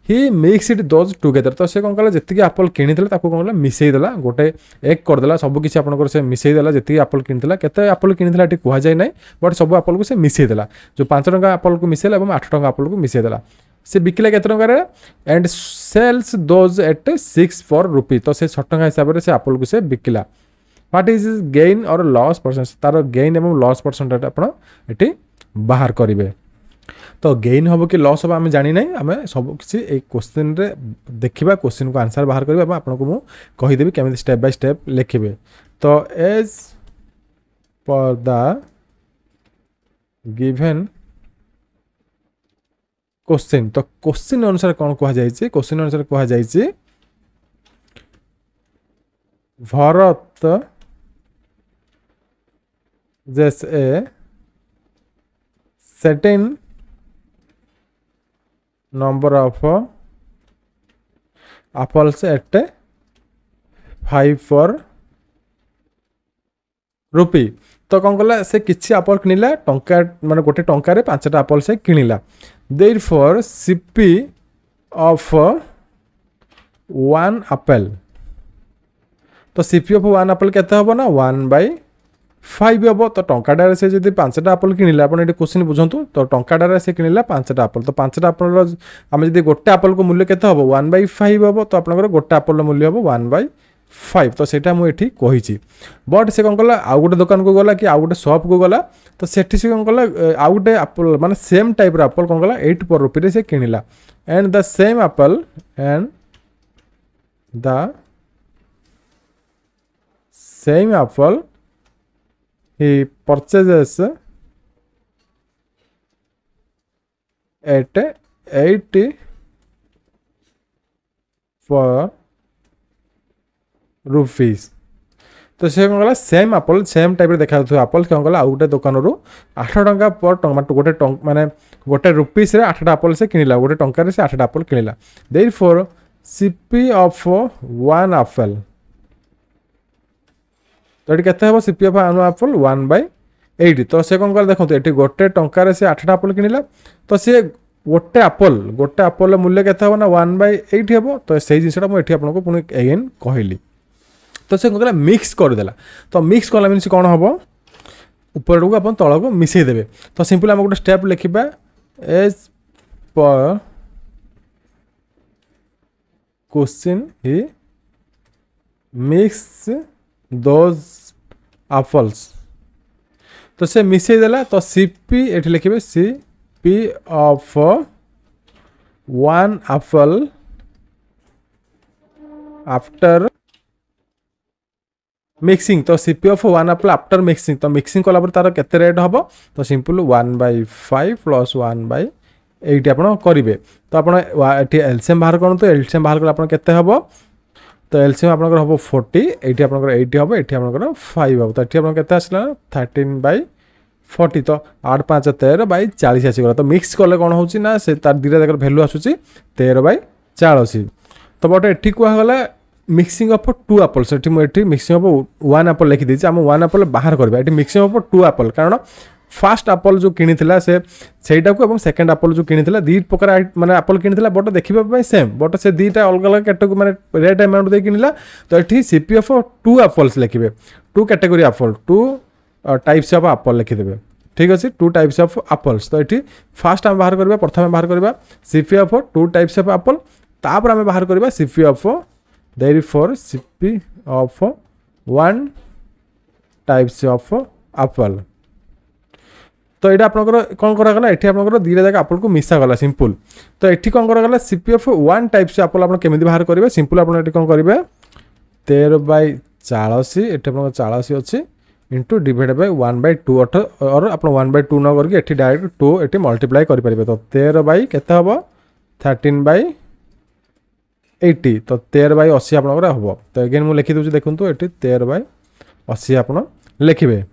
ही मिक्स इट दोज टुगेदर तो से कौन कला जी एप्पल किनी कौन कला मिसेदेला गोटे एक करदेला सबकि आपंकर से मिसेदेला जी एप्पल किनी केते एप्पल किनी ये कह जाए ना बट सब एप्पल को से मिसेदेला जो 5 टंका एप्पल को मिसेला और 8 टंका एप्पल को मिसेदेला से बिकिला केते टंका एंड सेल्स दोज एट 6 रुपी तो से 6 टंका हिसाब से एप्पल को से बिकिला व्हाट इज गेन और लॉस परसेंट तार गेन और लॉस परसेंटेज आप बाहर करेंगे तो गेन हम कि लॉस हम आम जानी ना आम सब किसी एक क्वेश्चन रे देखा क्वेश्चन को आंसर बाहर करेंगे आपको मुझे कहीदेवी केमी स्टेप बाय स्टेप लिखे तो as per the given question तो क्वेश्चन अनुसार कौन कहुई क्वेश्चन अनुसार कहुई भरत जैसे certain number of apples at 5 rupee तो कौन कला से किसी एप्पल किनिला टंका माने गोटे टंकार 5टा एप्पल से किनिला देयरफॉर सीपी ऑफ 1 एप्पल तो सीपी ऑफ 1 एप्पल केते हबो ना 1/5 हम तो टंकाटार से जब 5टा एप्पल किनिला आप क्वेश्चन बुझंतु तो टंकाटार से किनिला 5टा एप्पल तो 5टा एप्पल आम जब गोटे एप्पल को मूल्य केते हबो 1/5 हम तो आपनकर गोटे एप्पल मूल्य हबो 1/5 तो सेटा मु एठी कहिछि बट से कौन कला आउ गोटे दुकान को गला कि आउ गोटे शॉप को गला तो सेठी से कौन कला आउ गोटे एप्पल माने सेम टाइप रो एप्पल कौन कला 8 रुपी से किनिला and the same apple and the same apple he purchases at 80 rupees तो से कौन कला सेम एप्पल सेम टाइप देखा एप्पल कौन कला आउ गोटे दुकान रू 8 टंका पर टंका गोटे माने गोटे रुपीस 8टा एप्पल से किनिला गोटे टंकार से 8टा एप्पल किनिला देयरफॉर सीपी ऑफ 1 एप्पल तो ये केते हबो सीपी ऑफ 1 एप्पल 1/8 तो से कौन कर देखो ये गोटे टंकार से 8टा एप्पल किनिला तो से गोटे एप्पल मूल्य केते हबो ना 1/8 हबो तो से जिनसटा मु एठी आपनको पुनी अगेन कहली तो से कौन मिक्स करदेला तो मिक्स कला मीन कौन हम ऊपर को आप तल को मिसई देवे तो सिंपल आम गोटे स्टेप लिखा एज पर क्वेश्चन ही मिक्स दोज एप्पल्स तो से मिसई देला तो सीपी एठी लिखिबे CP of one apple after mixing तो CP of one apple after mixing तो मिक्सिंग कला तार केते रेट हम तो सिंपल 1/5 प्लस 1/8 आप करेंगे तो आप एलसीएम बाहर करूँ तो एलसीएम बाहर कले केते हम तो एलसीएम आप हम 40 ये आप 80 हम ये आप 5 हम तो ये आप आसला 13/40 तो 8 5 13/40 आसीगला तो मिक्स कले कौन हो से तार दुटा जाकर भैल्यू आसूसी 13/40 तो बट ये कहगला मिक्सिंग ऑफ टू एप्पल से मुझे मिक्सिंग ऑफ वन एप्पल लिखी देती आम वन एप्पल बाहर करवा ये मिक्सिंग ऑफ टू एप्पल कारण फास्ट एप्पल जो किनी सेटा को सेकंड एप्पल जो किनी दी प्रकार माने एप्पल किनी बट देखा सेम बट से दीटा अलग अलग कैटेगरी माने रेट अमाउंट दे किनिला तो ये सीपी ऑफ टू एप्पल्स लिखिबे two category apple two types of apple लिखिदेबे ठीक अच्छे टू टाइप्स ऑफ एप्पल्स तो ये फास्ट आम बाहर करवा प्रथम बाहर करवा CP of to types of Apple तापर आम बाहर करवा CP of therefore CP of one types of apple तो ये आपनकर कौन करागला ये आपनकर दुटा जाक एप्पल को मिसा गला सिंपल तो ये कौन करागला CP of one types apple आप केमी बाहर करेंगे सिंपल आप कौन करेंगे 13/40 ये आप 40 अच्छी इंटू डिवाइड बाय 1/2 और आप 1/2 न करके डायरेक्ट 2 ये मल्टीप्लाई करेंगे तो 13 केते हम 13/80 तो 13/80 आप हम तो अगेन मुझे लिखी दूसरी देखूँ ये 13/80 आप लिखे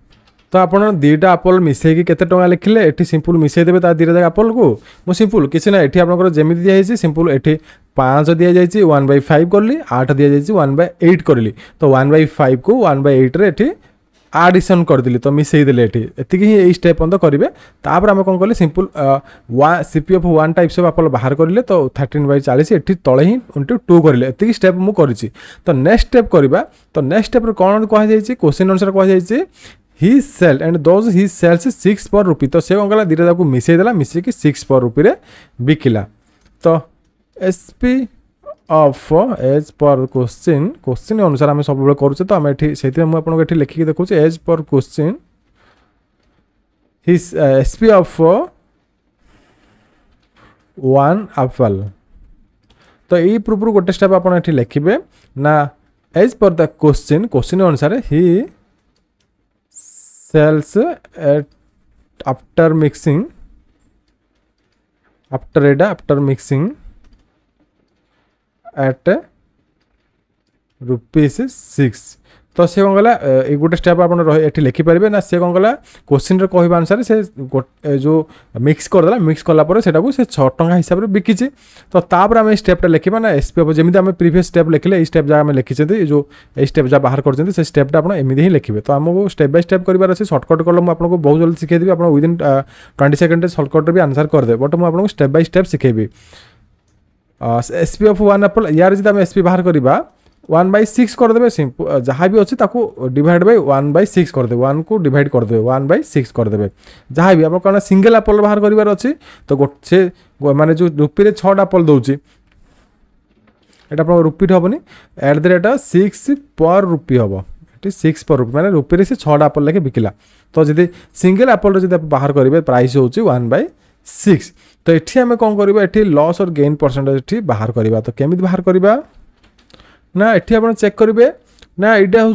तो आप दुटा एप्पल मिसेक केते टंका लिखिले ये सिंपल मिसई देते दुटा जाक एप्पल को मु सिंपल किसी ना ये आप जमी दिखाई सिंपल ये 5 दि जाइए 1/5 कली 8 दि जाइए 1/8 करी तो 1/5 को 1/8 रे ये आडिशन करदेली तो मिसई देले एति ही स्टेप पर्यंत करेंगे तापर आम कौन कले simple CP of one types of Apple बाहर करेंगे तो 13/40 ये तले ही इंटू 2 करेंगे एति स्टेप मुझे तो नेक्स्ट स्टेप करवा तो नेक्स्ट स्टेप कौन कहुई क्वेश्चन अनुसार कहुई he sell and those he sells 6 per रुपी तो से कौन कला दुटा जाक मिसई देला मिसेक 6 पर रुपी रे बिकिला तो SP of as per question अनुसार आम सब करुचे तो आम से मुझे लिखिकी देखो as per question his SP of one apple तो यही पूर्व गोटे स्टेप आप लिखे ना एज पर द क्वेश्चन अनुसार he sells at after mixing at ₹6 तो सी कौन कला ये गोटे स्टेप आप लिखिपारे ना सी कौन कला क्वेश्चन कहवा अनुसार से जो मिक्स करदेला मिक्स कलापर से 6 टंका हिसाब से बिकी तो तापर आम स्टेपटा लिखा ना एसपी ऑफ जमी आम प्रीवियस स्टेप लिखिले ये स्टेप जहाँ आम लिखी जो ये स्टेप जहाँ बाहर कर स्टेपटा आप एमती ही लिखे तो आमको स्टेप बाय स्टेप करार अच्छे सर्टकट कल मुझे बहुत जल्दी शिखेदी आप विदिन 20 सेकेंड सर्टकट भी आंसर करदे बट मुझे स्टेप बाय स्टेप शिखेबी एसपी ऑफ वन एप्पल यार जी आम एसपी बाहर करवा 1/6 करदे सिंपल जहाँ भी अच्छे डिवाइड बाय 1/6 करदे 1 को डिवाइड करदे 1/6 करदे जहाँ भी आप सिंगल एप्पल बाहर करार अच्छी तो गोटे माने जो रुपी रे 6 एप्पल दौर एटा आप रुपी हेनी एट द रेट 6 पर रुपी हम ये 6 पर रुपी माने रुपी से 6 एप्पल लेके बिकिला तो जब सिंगल एप्पल जब बाहर करेंगे प्राइस हूँ 1/6 तो ये आम कौन करवा ये लॉस और गेन परसेंटेज ये बाहर करवा तो केमी बाहर करवा ना ये आप चेक करेंगे ना यहाँ हूँ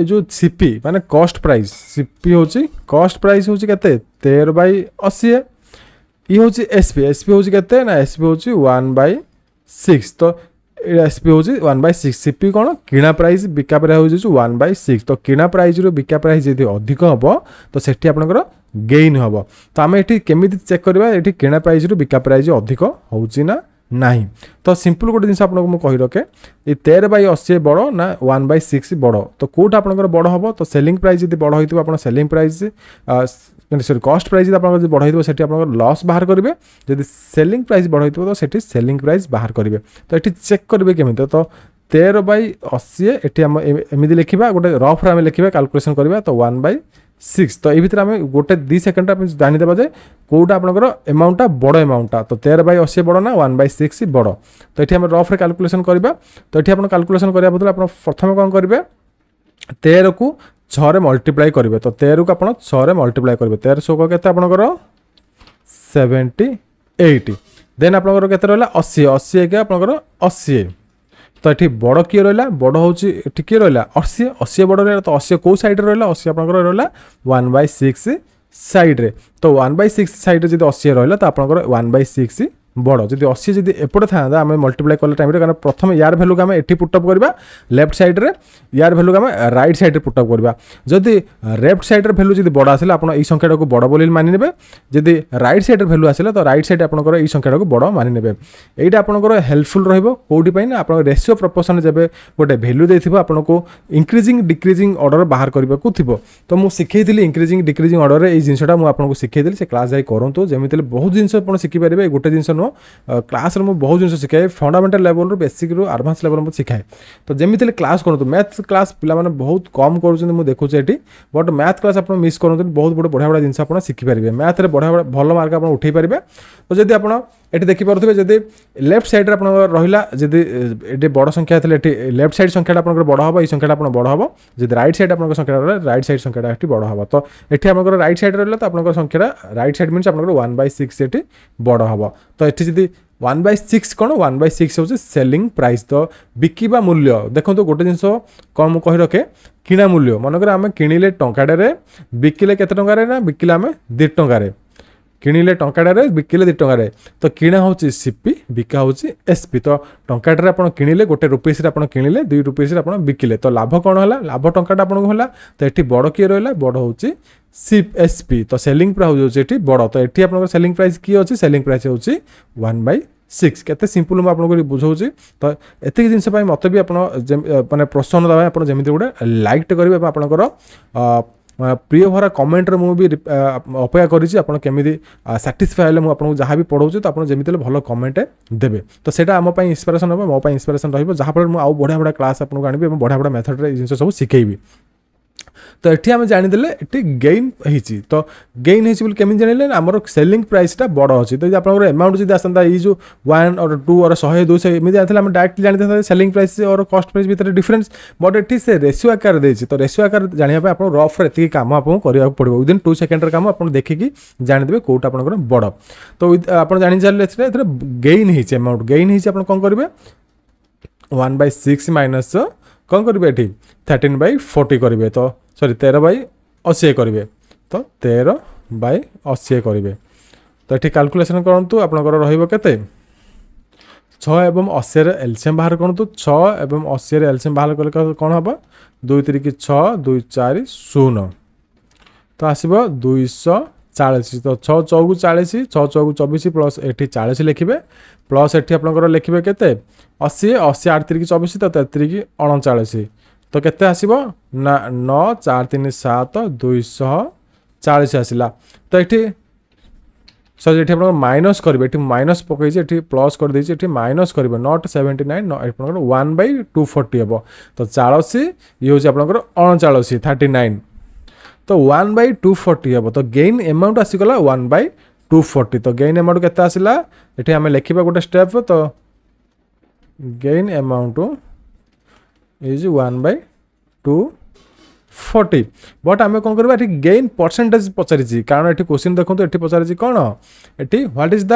जो सीपी माने कॉस्ट प्राइस सीपी हूँ कॉस्ट प्राइस हूँ के 13/80 ये हूँ एसपी हूँ के ना एसपी हूँ 1/6 तो एसपी हूँ 1/6 सीपी कौन किणा प्राइस बिका प्राइस हूँ 1/6 तो किणा प्राइस बिका प्राइस यदि अधिक हम तो सेठी आपनकर गेन हम तो आम ये केमी चेक करवा ये किणा प्राइस बिका प्राइस अधिक होची ना नहीं तो सिंपल गोटे जिन आपको मुझे कही रखे ये 13/80 बड़ ना 1/6 बड़ तो कौट आपंकर बड़ हम तो सेलिंग प्राइस यदि बड़ होती आप selling price sorry cost price आप बड़ हो लॉस बाहर करेंगे जब सेलिंग प्राइस बड़ हो तो सेलिंग प्राइस बाहर करेंगे तो ये चेक करेंगे केमी तो 13/80 ये एमती लिखा गोटे रफ आम लिखा कैलकुलेसन करवा तो 1/6 6 तो ये भितर आम गोटे 2 सेकेंड जानीदेवा जे कौटा आपंकर एमाउंटा बड़ एमाउंटा तो 13/80 बड़ ना 1/6 बड़ तो ये रफ कैलकुलेसन करवा तो ये आप कैलकुलेसन करने बदल आप प्रथम कौन करेंगे 13 को 6 मल्टीप्लाई करेंगे तो 13 को आप 6 मल्टीप्लाई करेंगे 13 16 के आपंकर 78 देन आपंकर के रहा 80 80 के आपंकर 80 तो ये बड़ किए रहा बड़ हूँ किए रहा 80 80 बड़ रहा तो 80 कौ सैड रहा 80 आपंकर रहा 1/6 सैड्रे तो 1/6 सैड्रे जब 80 रहा तो आपंकर 1/6 बड़ जब 80 जब एपटे था आम मल्टीप्लाई कला टाइम कारण प्रथम यार भैल्यू को आम एटी पुटअप करवा लेफ्ट सैड्रे यार भैल्यू को आम राइट सैड्रे पुटअप करवा जदि लेफ्ट सैड्रे भैल्यू जब बड़ आसला आप संख्या को बड़ बोली मानि ने जदि राइट सैड्रे भैल्यू आसला तो राइट सैड आपंकर ये संख्या को बड़ मानि ने यहाँ आपंकर हेल्पफुल रोटी ना आप रेशियो प्रपोर्शन जब गोटे भैल्यू देथिबो आपको इंक्रीजिंग डिक्रीजिंग ऑर्डर बाहर करने को थी तो मुझे शिखई इंक्रीजिंग डिक्रीजिंग ऑर्डर ये जिनटा मुझे शिखई से क्लास जाए करूँ जमी बहुत जिन शिखिपारे गोटे जिन क्लास रे बहुत जिन शिखाए फंडामेंटल लेवल रू बेसिक रू एडवांस लेवल में शिखाए तो जमी क्लास करूँ मैथ क्लास पिला बहुत कम कर देखुचे ये बट मैथ क्लास आप मिस करूँ बहुत बड़े बढ़िया बढ़िया जिन शिखिपारे मैथ रे बढ़िया भल मार्क आप उठे पारे तो जब आप ये देखिपे जब लेफ्ट सैड रहा जब बड़ संख्या थी लेफ्ट सैड संख्या आप बड़ हम ये संख्या बड़ हम जब राइट सैड आप संख्या राइट सैड संख्या बड़ हम तो ये आप राइट सैड रहा तो आप संख्या राइट सैड मीन आप 1/6 ये बड़ हम तो ये जब 1/6 कौन 1/6 हूँ सेलिंग प्राइस तो बिकिबा मूल्य देखो तो गोटे जिन कौन मुझे कही रखे किणा मूल्य मनकर आम किणिले टंकाटे बिकिले केते टंकारे ना बिकिले आम 2 टंकारे किणिले टंकाटे बिकिले 2 टंकारे तो किणा हूँ सीपी बिका हूँ एसपी तो टंकाटे आप किणिले गोटे रुपीस आप किणिले 2 रुपीस आप बिकिले तो लाभ कौन है लाभ टंकाटा आपको है तो ये बड़ किए रहा बड़ हूँ एसपी तो सेलिंग प्राइस हूँ बड़ तो ये आप सेलिंग प्राइस किए अच्छी सेलिंग प्राइस हूँ 1/6 केते सिंपल मुझे आपको बुझाऊँ तो एतिक जिनस मत भी मैंने प्रोत्साहन देवा आप जमी गोटे लाइक करेंगे आपंकर प्रिय भरा कमेंट रे मुझे भी अपेक्षा करी केमी साटिस्फाई मुझे जहाँ भी पढ़ाऊँ तो आप जमी भल कमेंट देवे तो सेटा आम इंस्पिरेसन हम मो इंस्पिरेसन रहा मुझे बढ़िया बढ़िया क्लास आपको आनी बढ़िया बढ़िया मेथड जिन सब शिखेबी तो ये आम जानीदे ये गेन होती तो गेन होती केमी जान आमर सेलिंग प्राइसटा बड़ अच्छी तो आप एमाउंट जब आसता ये जो 1 और 2 और 100 200 एमती जाते आम डायरेक्टली जानी सेलिंग प्राइस और कॉस्ट प्राइस भितर डिफरेंस बट ये से रेशियो आकार देती तो रेशियो आकार जानापी आप रफ ये कम आपको करने पड़ो विदिन 2 सेकेंड कम आप देखिकी जानीदे कौटा आप बड़ तो आप जानी सारे गेन होती एमाउंट गेन होती कौन करेंगे 1/6 माइनस कौन करेंगे ये 13/40 करेंगे तो सॉरी 13/80 करेंगे तो 13/80 करेंगे तो ये कैलकुलेशन करूँ आपंकर रते 6 एवं 80 एलसीएम बाहर करूँ 6 एवं 80 एलसीएम बाहर कले कौन हम 2 3 6 2 4 0 तो आसब 240 तो 6 चौक 40 6 चौक 24 प्लस ये 40 लिखे प्लस ये आपंकर लिखे के 80 80 8 3 24 तो 33 39 तो केते आसीबो ना 9 4 3 7 240 आसला तो ये सर ये आप माइनस करेंगे ये माइनस पकई ये प्लस कर देछि ये माइनस करेंगे नॉट 79 आपंकर 1/240 हम तो 40 ये हूँ आपंकर 39 39 तो 1/240 हम तो गेन एमाउंट आसीगला 1/240 तो गेन एमाउंट केते आसला ये आम लिखा गोटे स्टेप तो गेन एमाउंट इज 1/240 बट आम कौन करवा गेन परसेंटेज पचारि कारण ये क्वेश्चन देखो ये पचारि कौन ये व्हाट इज द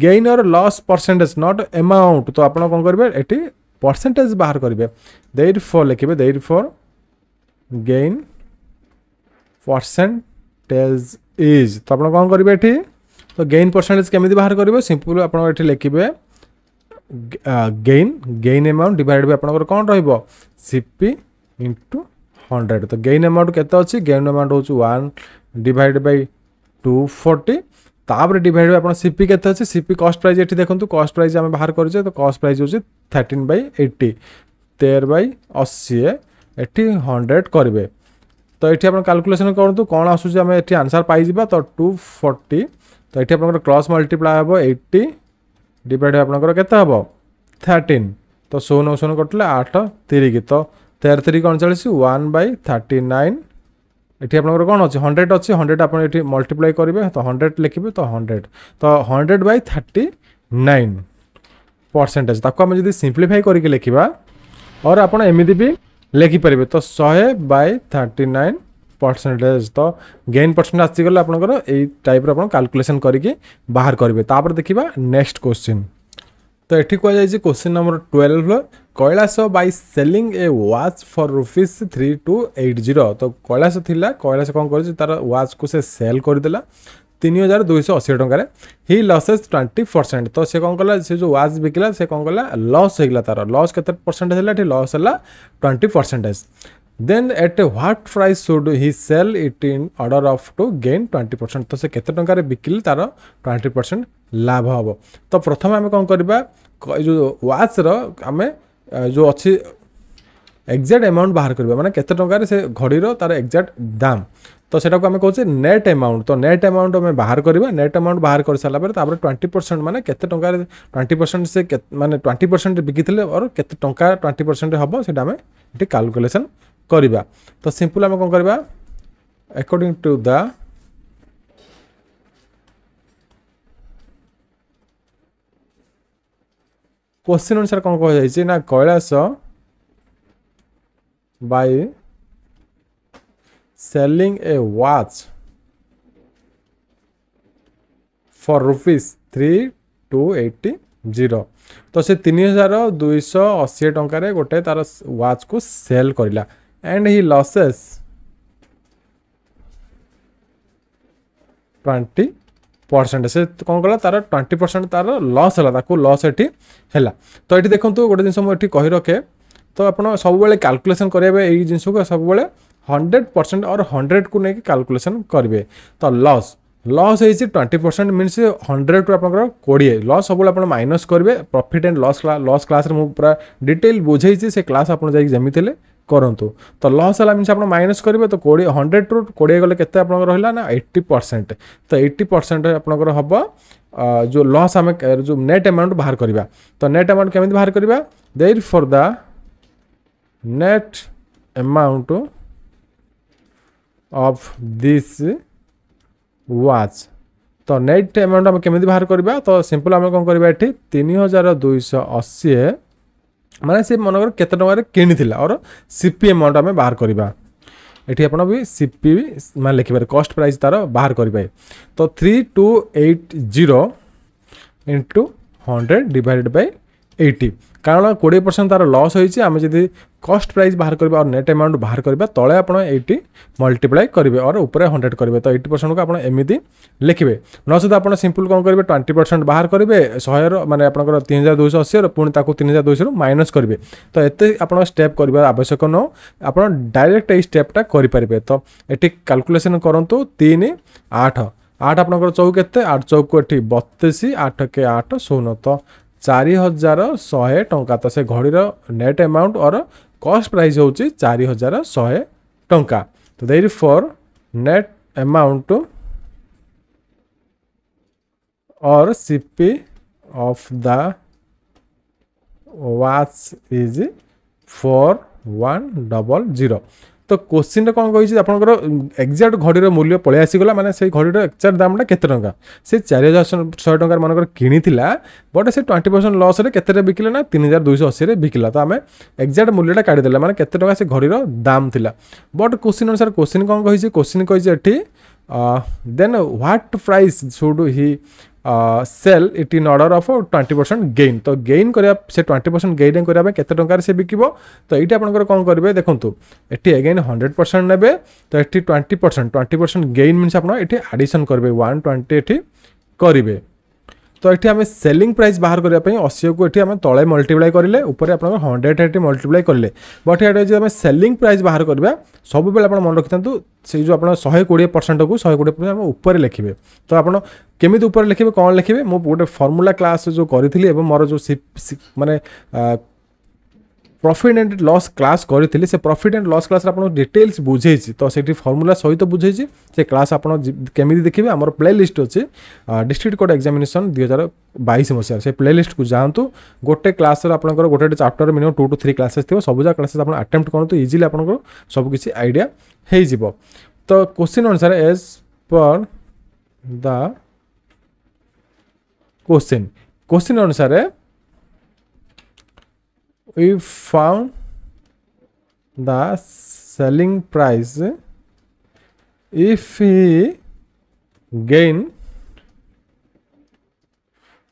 गेन और लॉस परसेंटेज नॉट अमाउंट तो आप कौन करेंगे ये परसेंटेज बाहर करेंगे देयरफॉर लिखे देयरफॉर गेन परसेंटेज इज तो आप कौन करेंगे ये तो गेन परसेंटेज केमी बाहर करेंगे सिंपल आप लिखे गेन अमाउंट डिवाइड बाय आपनकर कौन रहिबो सीपी इंटू 100 तो गेन अमाउंट केते अछि गेन अमाउंट होछु 1 डिवाइड बाय 240 तापर डिवाइड बाय आपन सीपी केते अछि सीपी कॉस्ट प्राइस एठी देखंतु कॉस्ट प्राइस हम बाहर करछे तो कॉस्ट प्राइस होछि 13/80 13/80 एठी 100 करबे तो एठी आपन कैलकुलेशन करंतु कोन आसुछि हम एठी आंसर पाइ जिबा तो 240 तो एठी आपनकर क्रॉस मल्टीप्लाई हबो 80 डिवाइड आपंकर केते हम 13 तो 16 16 कटले 8 3 तो 13 3 39 1/39 एठी आपनकर कोन अछि 100 अछि 100 आपण एठी मल्टीप्लाई करिवे तो 100 लिखिबे तो 100 तो 100 बाय 39 परसेंटेज ताको हम जदी सिंपलीफाई करके लिखिबा और आपण एमिति भी लिखि परिबे तो 100 बाय 39 परसेंटेज तो गेन परसेंट आसी गले आपनकर एई टाइप रो आपण कैलकुलेशन करके बाहर करिवे तापर देखिबा नेक्स्ट क्वेश्चन तो एठी को जाय question number 12 Kailash by selling A watch for ₹3280 तो कैलाश थिला कैलाश कोन कर तार वॉच को से सेल कर देला 3280 टंका रे ही लॉसेस 20% तो से कोन कला से जो वॉच बिकला से कोन कला लॉस हेगला तार लॉस केते परसेंटेज हला एठी लॉस हला 20% then at what price should he sell it in order of to gain 20% तो से केते टंका रे बिकिल तार 20% लाभ हबो तो प्रथम आमे कोन करबा जो वॉच रो आमे जो अच्छी एक्जाक्ट अमाउंट बाहर करबा माने केते टंका रे से घड़ी रो तार एक्जाक्ट दाम तो सेटा को आमे कहूचे नेट अमाउंट तो नेट अमाउंट में बाहर करबा नेट अमाउंट बाहर कर साला पर तापर 20% माने केते टंका रे 20% से माने 20% बिकिथिले और केते टंका 20% हबो सेटा आमे एटी कैलकुलेशन करबा तो सिंपल आमे कोन करबा अकॉर्डिंग टू द क्वेश्चन अनुसार कौन कह जाए ना Kailash by selling A watch for ₹3280 तो से 3280 टंका रे गोटे तार वॉच को सेल करला एंड ही लॉसेस 20% से कौन कला तार 20% तार लॉस हला ताको लॉस एठी हला तो एठी देखंतु गोटे जिंस म एठी कहि रखे तो आपण सब बेले कैलकुलेशन करबे एई जिंस को सब बेले 100% और 100 को नेकी कैलकुलेशन करबे तो लॉस लॉस है 20% मीन्स 100 टू आपनकर 20 लॉस सब आपण माइनस करबे प्रॉफिट एंड लॉस क्लास रे मु पूरा डिटेल बुझाई से क्लास आपण जाई जेमिथिले करंतु तो लॉस हला मीन्स आपण माइनस करबे तो 20 100 टू 20 गले केते आपनकर रहला ना 80% तो 80% आपनकर हबो जो लॉस हमें जो नेट अमाउंट बाहर करबा तो नेट अमाउंट केमिति बाहर करबा there for the net amount of this watch तो नेट अमाउंट हम केमिति बाहर करबा तो सिंपल हम कोन करबा एठी 3280 माने से मनकर केते टंका रे किनिथिला और सीपी अमाउंट हम बाहर करबा एठी आपण भी सीपी मान लिखिबार कॉस्ट प्राइस तार बाहर करबा तो 3280 into 100 डिवाइडेड बाय 80 कारण 20% तार लॉस होईची आमे जदी कॉस्ट प्राइस बाहर करबा और नेट अमाउंट बाहर करबा तळे आपण 80 मल्टीप्लाई करबे और ऊपर 100 करबे तो 80% को आपण एमिति लिखिबे नसद आपण सिंपल कोन करबे 20% बाहर करबे 100 माने आपनकर 3280 और पुणी ताको 3200 माइनस करबे तो एते आपण स्टेप करबा आवश्यक न आपण डायरेक्ट ए स्टेपटा करि परबे तो एटी कैलकुलेशन करंतु 3 8 8 आपनकर चौक केते 8 चौक को एठी 32 8 के 8 16 तो 4100 टंका तो से घड़ीर नेट अमाउंट और कॉस्ट प्राइस होची 4100 टंका तो देयर फॉर नेट अमाउंट और CP of the watch is 4100 तो क्वेश्चन कौन कही आपंकर एक्जाक्ट घड़ीर मूल्य पलि आसीगला माने से घड़ीर एक्जाक्ट दामटा केते टंका से 4100 टंका मानकर किनिथिला बट से 20% लॉस रे केते रे बिकिला ना 3280 रे बिकिला तो आमे एक्जाक्ट मूल्यटा काढी देला माने केते टंका से घड़ीर दाम थिला बट क्वेश्चन अनुसार क्वेश्चन कौन कही क्वेश्चन कही एठी then what price should he sell it in order of 20% gain तो गेन करिया से 20% गेन करिया केते टंका से बिकिबो तो एठी आपनकर कोन करबे देखंतु एठी अगेन 100% नेबे तो एठी 20% गेन मींस आपन एठी एडिशन करबे 120 एठी करिवे तो एठी हमें सेलिंग प्राइस बाहर करिया पई 80 को एठी हमें तळे मल्टीप्लाई करिले ऊपर आपन 100 एठी मल्टीप्लाई करले बट एठी जे हमें सेलिंग प्राइस बाहर करबा सब बेले आपन मन रखितंतु से जो आपन 120% को 120% हम ऊपर लिखिबे तो आपन केमिति ऊपर लिखिबे कोन लिखिबे मो गोटे फार्मूला क्लास जो करिथिली एवं मोर जो माने प्रॉफिट एंड लॉस क्लास करी से प्रॉफिट एंड लॉस क्लास आपन डिटेल्स बुझे तो से फार्मूला सहित बुझे से क्लास आपन केमिति देखिबे हमर प्ले लिस्ट अछि डिस्ट्रिक्ट कोड एग्जामिनेशन 2022 मसिया से प्ले लिस्ट को जानतु गोटे क्लास आपनकर गोटे चैप्टर मिनिमम 2 to 3 क्लासेस थिबो सबजा क्लासेस आपन अटेम्प्ट करंतु इजीली आपनकर सब किछि आईडिया हे जिवो तो क्वेश्चन अनुसार एज पर द क्वेश्चन अनुसार we found the selling price if he gain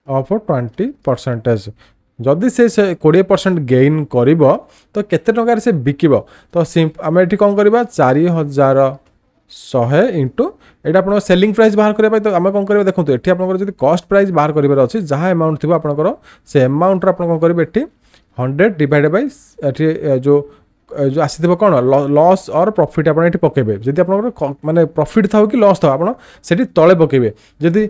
of 20%। जदि से 20% गेन करिबो तो केते टंकार से बिकिबो तो आम ये कौन करवा 4100 इंटू ये आप सेलिंग प्राइस बाहर करने तो आम कौन करेंगे देखो ये आप कस्ट प्राइस बाहर कर अच्छे जहाँ एमाउंट थी आपंकर से एमाउंट आप कौन करेंगे ये 100 डिवाइड बाई जो जो आसी कौन लॉस और प्रॉफिट आप पकेबे जदि आप माने प्रॉफिट था कि लॉस था आप तले पकेबे जदि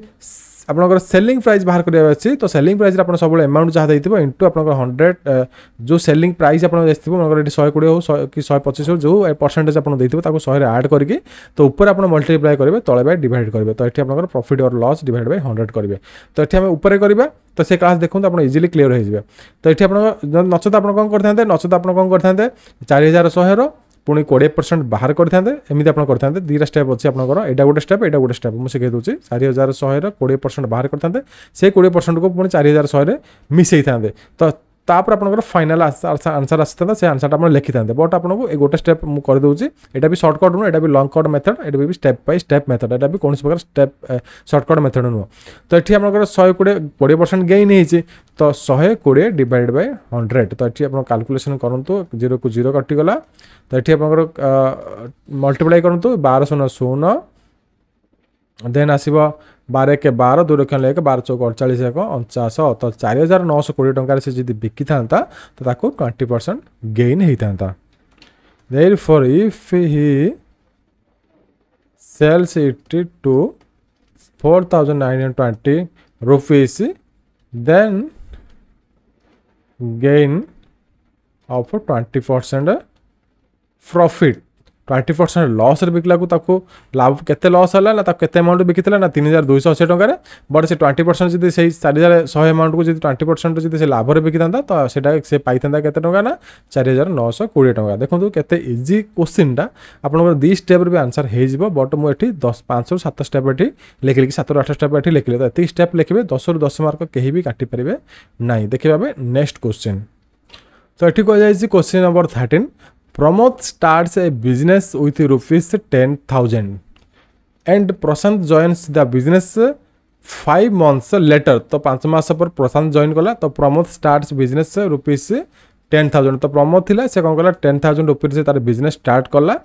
आपनकर सेलिंग प्राइस बाहर करिया अछि तो सेलिंग प्राइस रे आपन सब अमाउंट जहाँ दैथिबो इनटू आपनकर 100 जो सेलिंग प्राइस आपन देथिबो मनकर एटी 120 हो कि 125 हो जो परसेंटेज आपन दैथिबो ताको 100 रे ऐड करके तो ऊपर आपन मल्टीप्लाई करिवे तळे बाय डिवाइड करिवे तो एठी आपनकर प्रॉफिट और लॉस डिवाइड बाय 100 करिवे तो एठी हम ऊपर करबा तो से क्लास देखो आपन इजीली क्लियर हो जिवे तो एठी आपन नचत आपन कोन करथांते नचत आपन कोन करथांते 4100 रो पुणी 20% बाहर करते एमती आप करते दुईटा स्टेप अच्छे आपंकर यहाँ गोटे स्टेप यहाँ गोटे स्टेप मुझे दूसरी 4100 20% बाहर करते से 20% को पुणी 4100 मिसई था तो तापर आपंकर फाइनाल आंसर आसी था से आंसर आप लिखि था बट आपको ये गोटे स्टेप मुझे करदे यहाँ भी सर्टकट नुह यहाँ भी लंग कट मेथड यहाँ भी स्टेप बाय स्टेप मेथड यहाँ भी कौन प्रकार स्टेप सर्टकट मेथड नुह तो ये आप 120% गेन होती तो 120 डिवाइड बाय 100 तो ये आप कैलकुलेशन करूँ 0 को 0 कटिगला तो ये आप मल्टीप्लाई करूँ 1200 देन आसो 12 के 12 2 लक्ष 12 चौक 48 एक 49 तो 4920 टंकार से जब बिकी था तो 20% गेन होता therefore if he sells it to 4920 rupees then gain of 20% profit 20% loss बिकला को लाभ केते लॉस है ना केते अमाउंट बिकी ना 3280 टंकार बट से 20% जब से 4100 अमाउंट को 20% जब से लाभ बिकी था तो से पाई था केते टंका ना 4920 टंका देखो केते इजी क्वेश्चन टा आपन दी स्टेप भी आंसर हो बट मुझे 5 ରୁ 7 स्टेप ये लिखिली 7 ରୁ 8 स्टेप ये लिखिले तो ये स्टेप लिखे 10 ରୁ 10 मार्क कहीं भी काटी पारे ना देखिए नेक्स्ट क्वेश्चन तो ये कह question number 13 Pramod starts a business with rupees 10,000 and Prashant joins the business 5 months later तो 5 मास पर प्रशांत जॉइन कला तो प्रमोद स्टार्ट्स बिजनेस रुपीस 10,000 तो प्रमोद थिला से कौन कला 10,000 रुपीस से तार बिजनेस स्टार्ट कला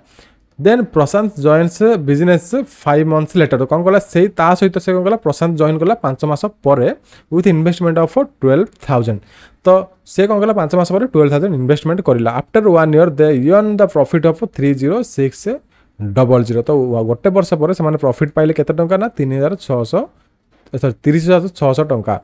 देन प्रशांत जॉइन्स बिजनेस 5 months लेटर कौन कला से सहित से कौन कला प्रशांत जॉइन कला 5 मास पर विथ इन्वेस्टमेंट ऑफ 12,000 तो से कौन कला 5 मास पर 12,000 इन्वेस्टमेंट करला after 1 year they earn the profit of 30600 तो गोटे वर्ष पर से प्रॉफिट पाइले केते टंका ना 3600 30,600 टंका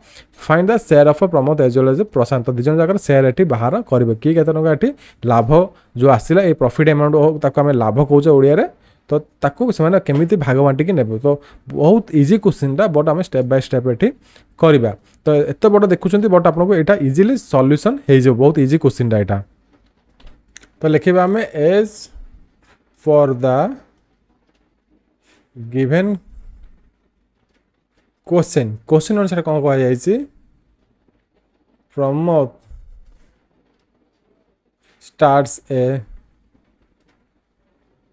find the share of Pramod as well as Prashant दिजन जाकर शेयर एटी बाहर करेंगे कि केते टंका एटी लाभ जो आसिला ए प्रॉफिट अमाउंट हो ताको आमे लाभ कहूचे ओडिया रे तो ताको से केमिति भाग बांटिकी नेबे तो बहुत इजी क्वेश्चन टा बट आम स्टेप बाय स्टेप ये करवा तो एत बड़ देखुं बट आपको यहाँ इजिली सॉल्यूशन हो बहुत इजी क्वेश्चन टा यहाँ तो लिखा आम as for the given question अनुसार कौन कह Pramod starts a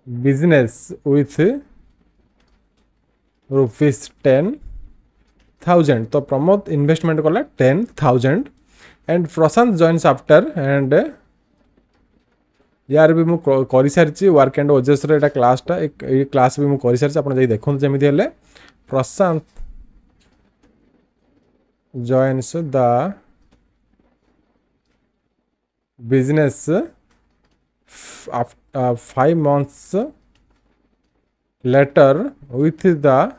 business with rupees 10,000 तो प्रमोद इन्वेस्टमेंट कला 10,000 and Prashant joins after and यार भी मुझे कर सारी वर्क एंड ओजेस रे क्लासटा ये क्लास भी मुझे कर सारी आप देखते जमी हेल्ले Prashant joins the business 5 months later with the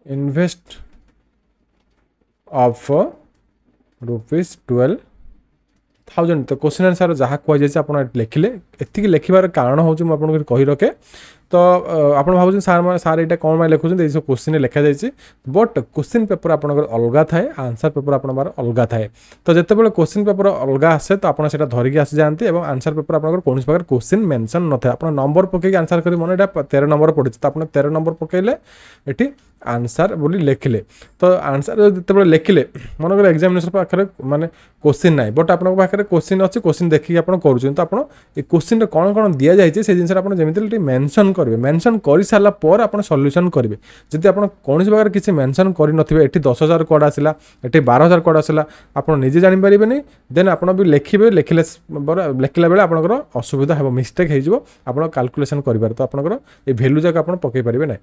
invest of rupees 12,000 तो क्वेश्चन आंसर जहाँ कह जाए आप लिखिले एति लिखार कारण हूँ मुझे कही रखे तो आप भावुँ सार सार यहाँ कौन लिखुं ये सब क्वेश्चन लिखा जाए बट क्वेश्चन पेपर आप अलग थाए आंसर पेपर आप अलग थाए तो जितेबाला क्वेश्चन पेपर अलग आसे तो आपड़ा धरिकी आसी जाती और आंसर पेपर आप कौन प्रकार क्वेश्चन मेंशन न था आप नंबर पकई आंसर कर मन यहाँ 13 नंबर पड़ी तो आप 13 नंबर पकईले ये आंसर बोली लिखिले तो आंसर जो लिखिले मनकर एग्जामिनेशन पाखे माने क्वेश्चन ना बट आप क्वेश्चन अच्छी क्वेश्चन देखिए आप कर तो आप क्वेश्चन कौन कौन दि जाए से जिन जमी मेंशन करेंगे मेंशन कर सारा पर आप सॉल्यूशन करेंगे जदि आप कौन प्रकार किसी मेंशन कर 10,000 कोड आसला ये 12,000 कोड आसला आप निजे जानीपारे देन आप भी लिखे लिखला बेले आप असुविधा हे मिस्टेक हो कैलकुलेशन करेंगे तो आप भैल्यू जाक आप पकई पारे ना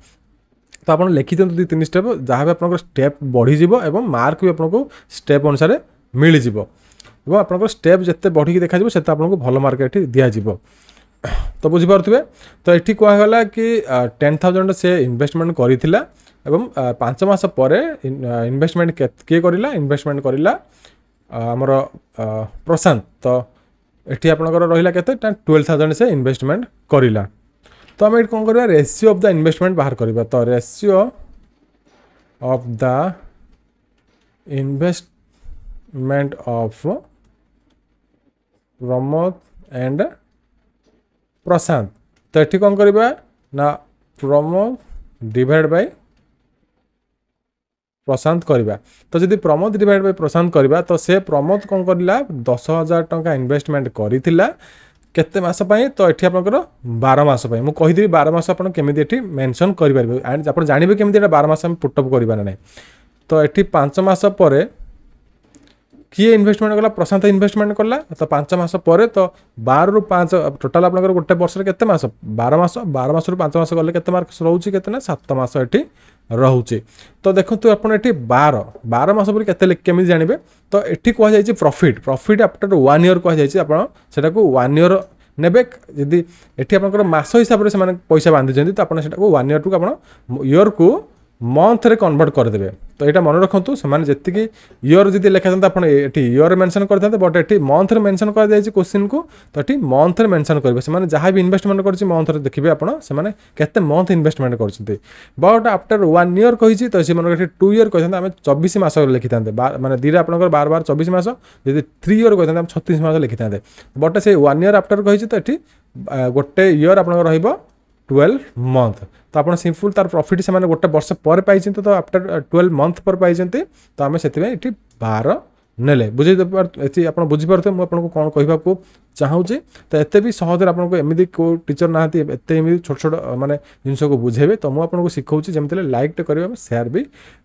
तो आप लिखि दिखाँ 2-3 स्टेप जहाँ भी आप स्टेप बढ़ीज और मार्क भी आपको स्टेप अनुसार मिल जाव आप स्टेप जिते बढ़ी देखा से आपको भल मार्क ये दिज्व तो बुझीपे तो ये कहला कि 10,000 से इन्वेस्टमेंट करथिला एवं 5 मास पर इन्वेस्टमेंट किए करला इन्वेस्टमेंट करला आमर प्रशांत तो ये आपंकर रहा के 12,000 से इन्वेस्टमेंट करला तो आम कौन करवा रेशियो ऑफ द इन्वेस्टमेंट बाहर करवा तो ratio of the investment of Pramod and Prashant तो ये कौन करवा ना प्रमोद डिवाइड बाय प्रशांत करवा तो जदि प्रमोद डिवाइड बाय प्रशांत करवा तो से प्रमोद कौन करला 10,000 टंका इन्वेस्टमेंट करथिला केते मास पई तो एठी आपनकर 12 मास पई मु कहि देबी 12 मास आपन केमिति एठी मेंशन करि परबे एंड आपन जानिबे केमिति एटा 12 मास हम पुट अप करिबा नै तो एठी 5 मास परे किए इन्वेस्टमेंट कला प्रशांत इन्वेस्टमेंट कला तो 5 मास परे तो 12 रु 5 टोटल आपनकर गोटे वर्ष रे केते मास 12 मास रु 5 मास गले केते मार्क्स रहउची केते ना 7 मास एठी रहउची तो देखंतु आपन एठी 12 मास पर केते केमिति जानिबे तो एठी कह जायछि प्रॉफिट आफ्टर 1 ईयर कह जायछि आपन सेटा को 1 ईयर नेबे यदि एठी आपनकर मास हिसाब रे से माने पैसा बांधि जंदी तो आपन सेटा को 1 ईयर टू आपन ईयर को मंथ रे कन्वर्ट करदेवे तो यहाँ मन रखु से जी इयर जी लिखा था आप इयर मेंशन करते बट ये मंथ रे मेंशन कर दिया क्वेश्चन को तो ये मंथ रे मेंशन करेंगे से जहाँ भी इन्वेस्टमेंट कर मंथ रे देखिए आपते मंथ इन्वेस्टमेंट कर बट आफ्टर 1 ईयर कही तो सी मन 2 ईयर कहते आम 24 मास लिखि था मैंने दी आप 12 24 मास जी 3 ईयर कहते आम 36 मास लिखि था बट से 1 ईयर आफ्टर कही तो ये गोटे ईयर आप 12 मंथ तो आप सिंपल तार प्रॉफिट से माने गोटे वर्ष पर पाई तो आफ्टर 12 मंथ पर पाई तो आम से 12 नेले बुझे आप बुझीपारे मुझे कौन कहवाक चाहूँगी तो एत भी सहज आपको एमती को टीचर ना एत छोट छोट माने जिनस को बुझेबे तो मुझे शिखाऊँ जमी लाइक टे करेंगे शेयर भी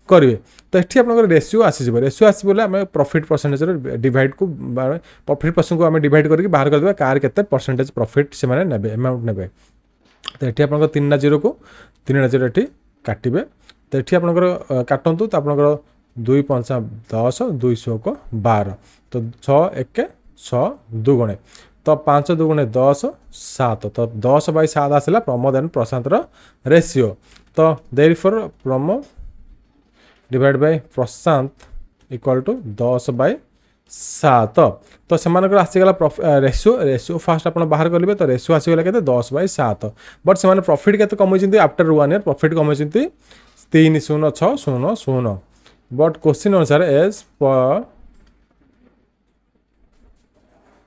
करेंगे तो ये आप रेशियो आसो आम प्रॉफिट परसेंटेज डिवाइड को प्रॉफिट परसेंट को आम डिवाइड करके बाहर करदे कार के परसेंटेज प्रॉफिट से अमाउंट ने तो ये आप 3 को 3 ये काटे तो ये आप काटतु तो आप 2 5 10 200 को 12 तो 6 1 6 2 गुणे तो 5 2 गुणे 10 7 तो 10/7 आसला प्रमोद एंड प्रशांत रेशियो तो therefore Pramod divide by Prashant equal to 10/7 तो से आसीगला रेशियो फास्ट आप बाहर करेंगे तो रेशियो आसीगला के 10/7 बट से प्रॉफिट के कमी आफ्टर 1 ईयर प्रॉफिट कमी 30600 बट क्वेश्चन अनुसार as per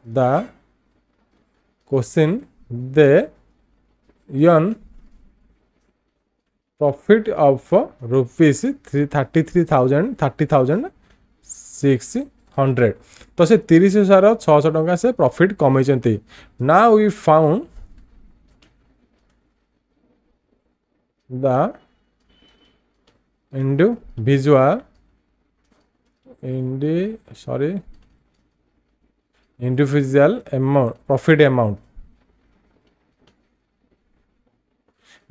the question they earn profit of rupees 30,600 तो से 30,600 टंका से प्रॉफिट कमे now we found the individual amount profit amount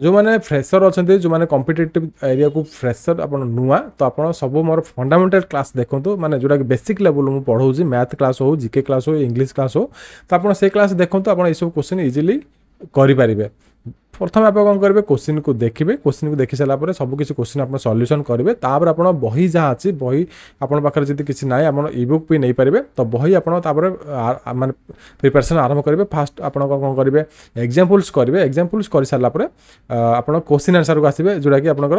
जो मैंने फ्रेशर अच्छा जो मैंने कॉम्पिटिटिव एरिया को फ्रेशर आप नुआ तो आप सब मोर फंडामेंटल क्लास देखो माने जोटा कि बेसिक लेवल में पढ़ाऊँ मैथ क्लास हो जीके क्लास हो इंग्लिश क्लास हो तो आप से क्लास देखो आप सब क्वेश्चन इजिली करें प्रथम आप कौन करेंगे क्वेश्चन को देखिए क्वेश्चन को देखी सारापर सबकि क्वेश्चन आप सल्यूशन करेंगे तापर आप बही जहाँ अच्छी बही आपन पाखे जब किसी ना आप इबुक भी नहीं पारे तो बही आप माने प्रिपरेशन आरंभ करेंगे फास्ट आप कौन करेंगे एग्जाम्पल्स करेंगे एग्जाम्पल्स कर सारापर आप क्वेश्चन आंसर को आसवे जोटा कि आपंकर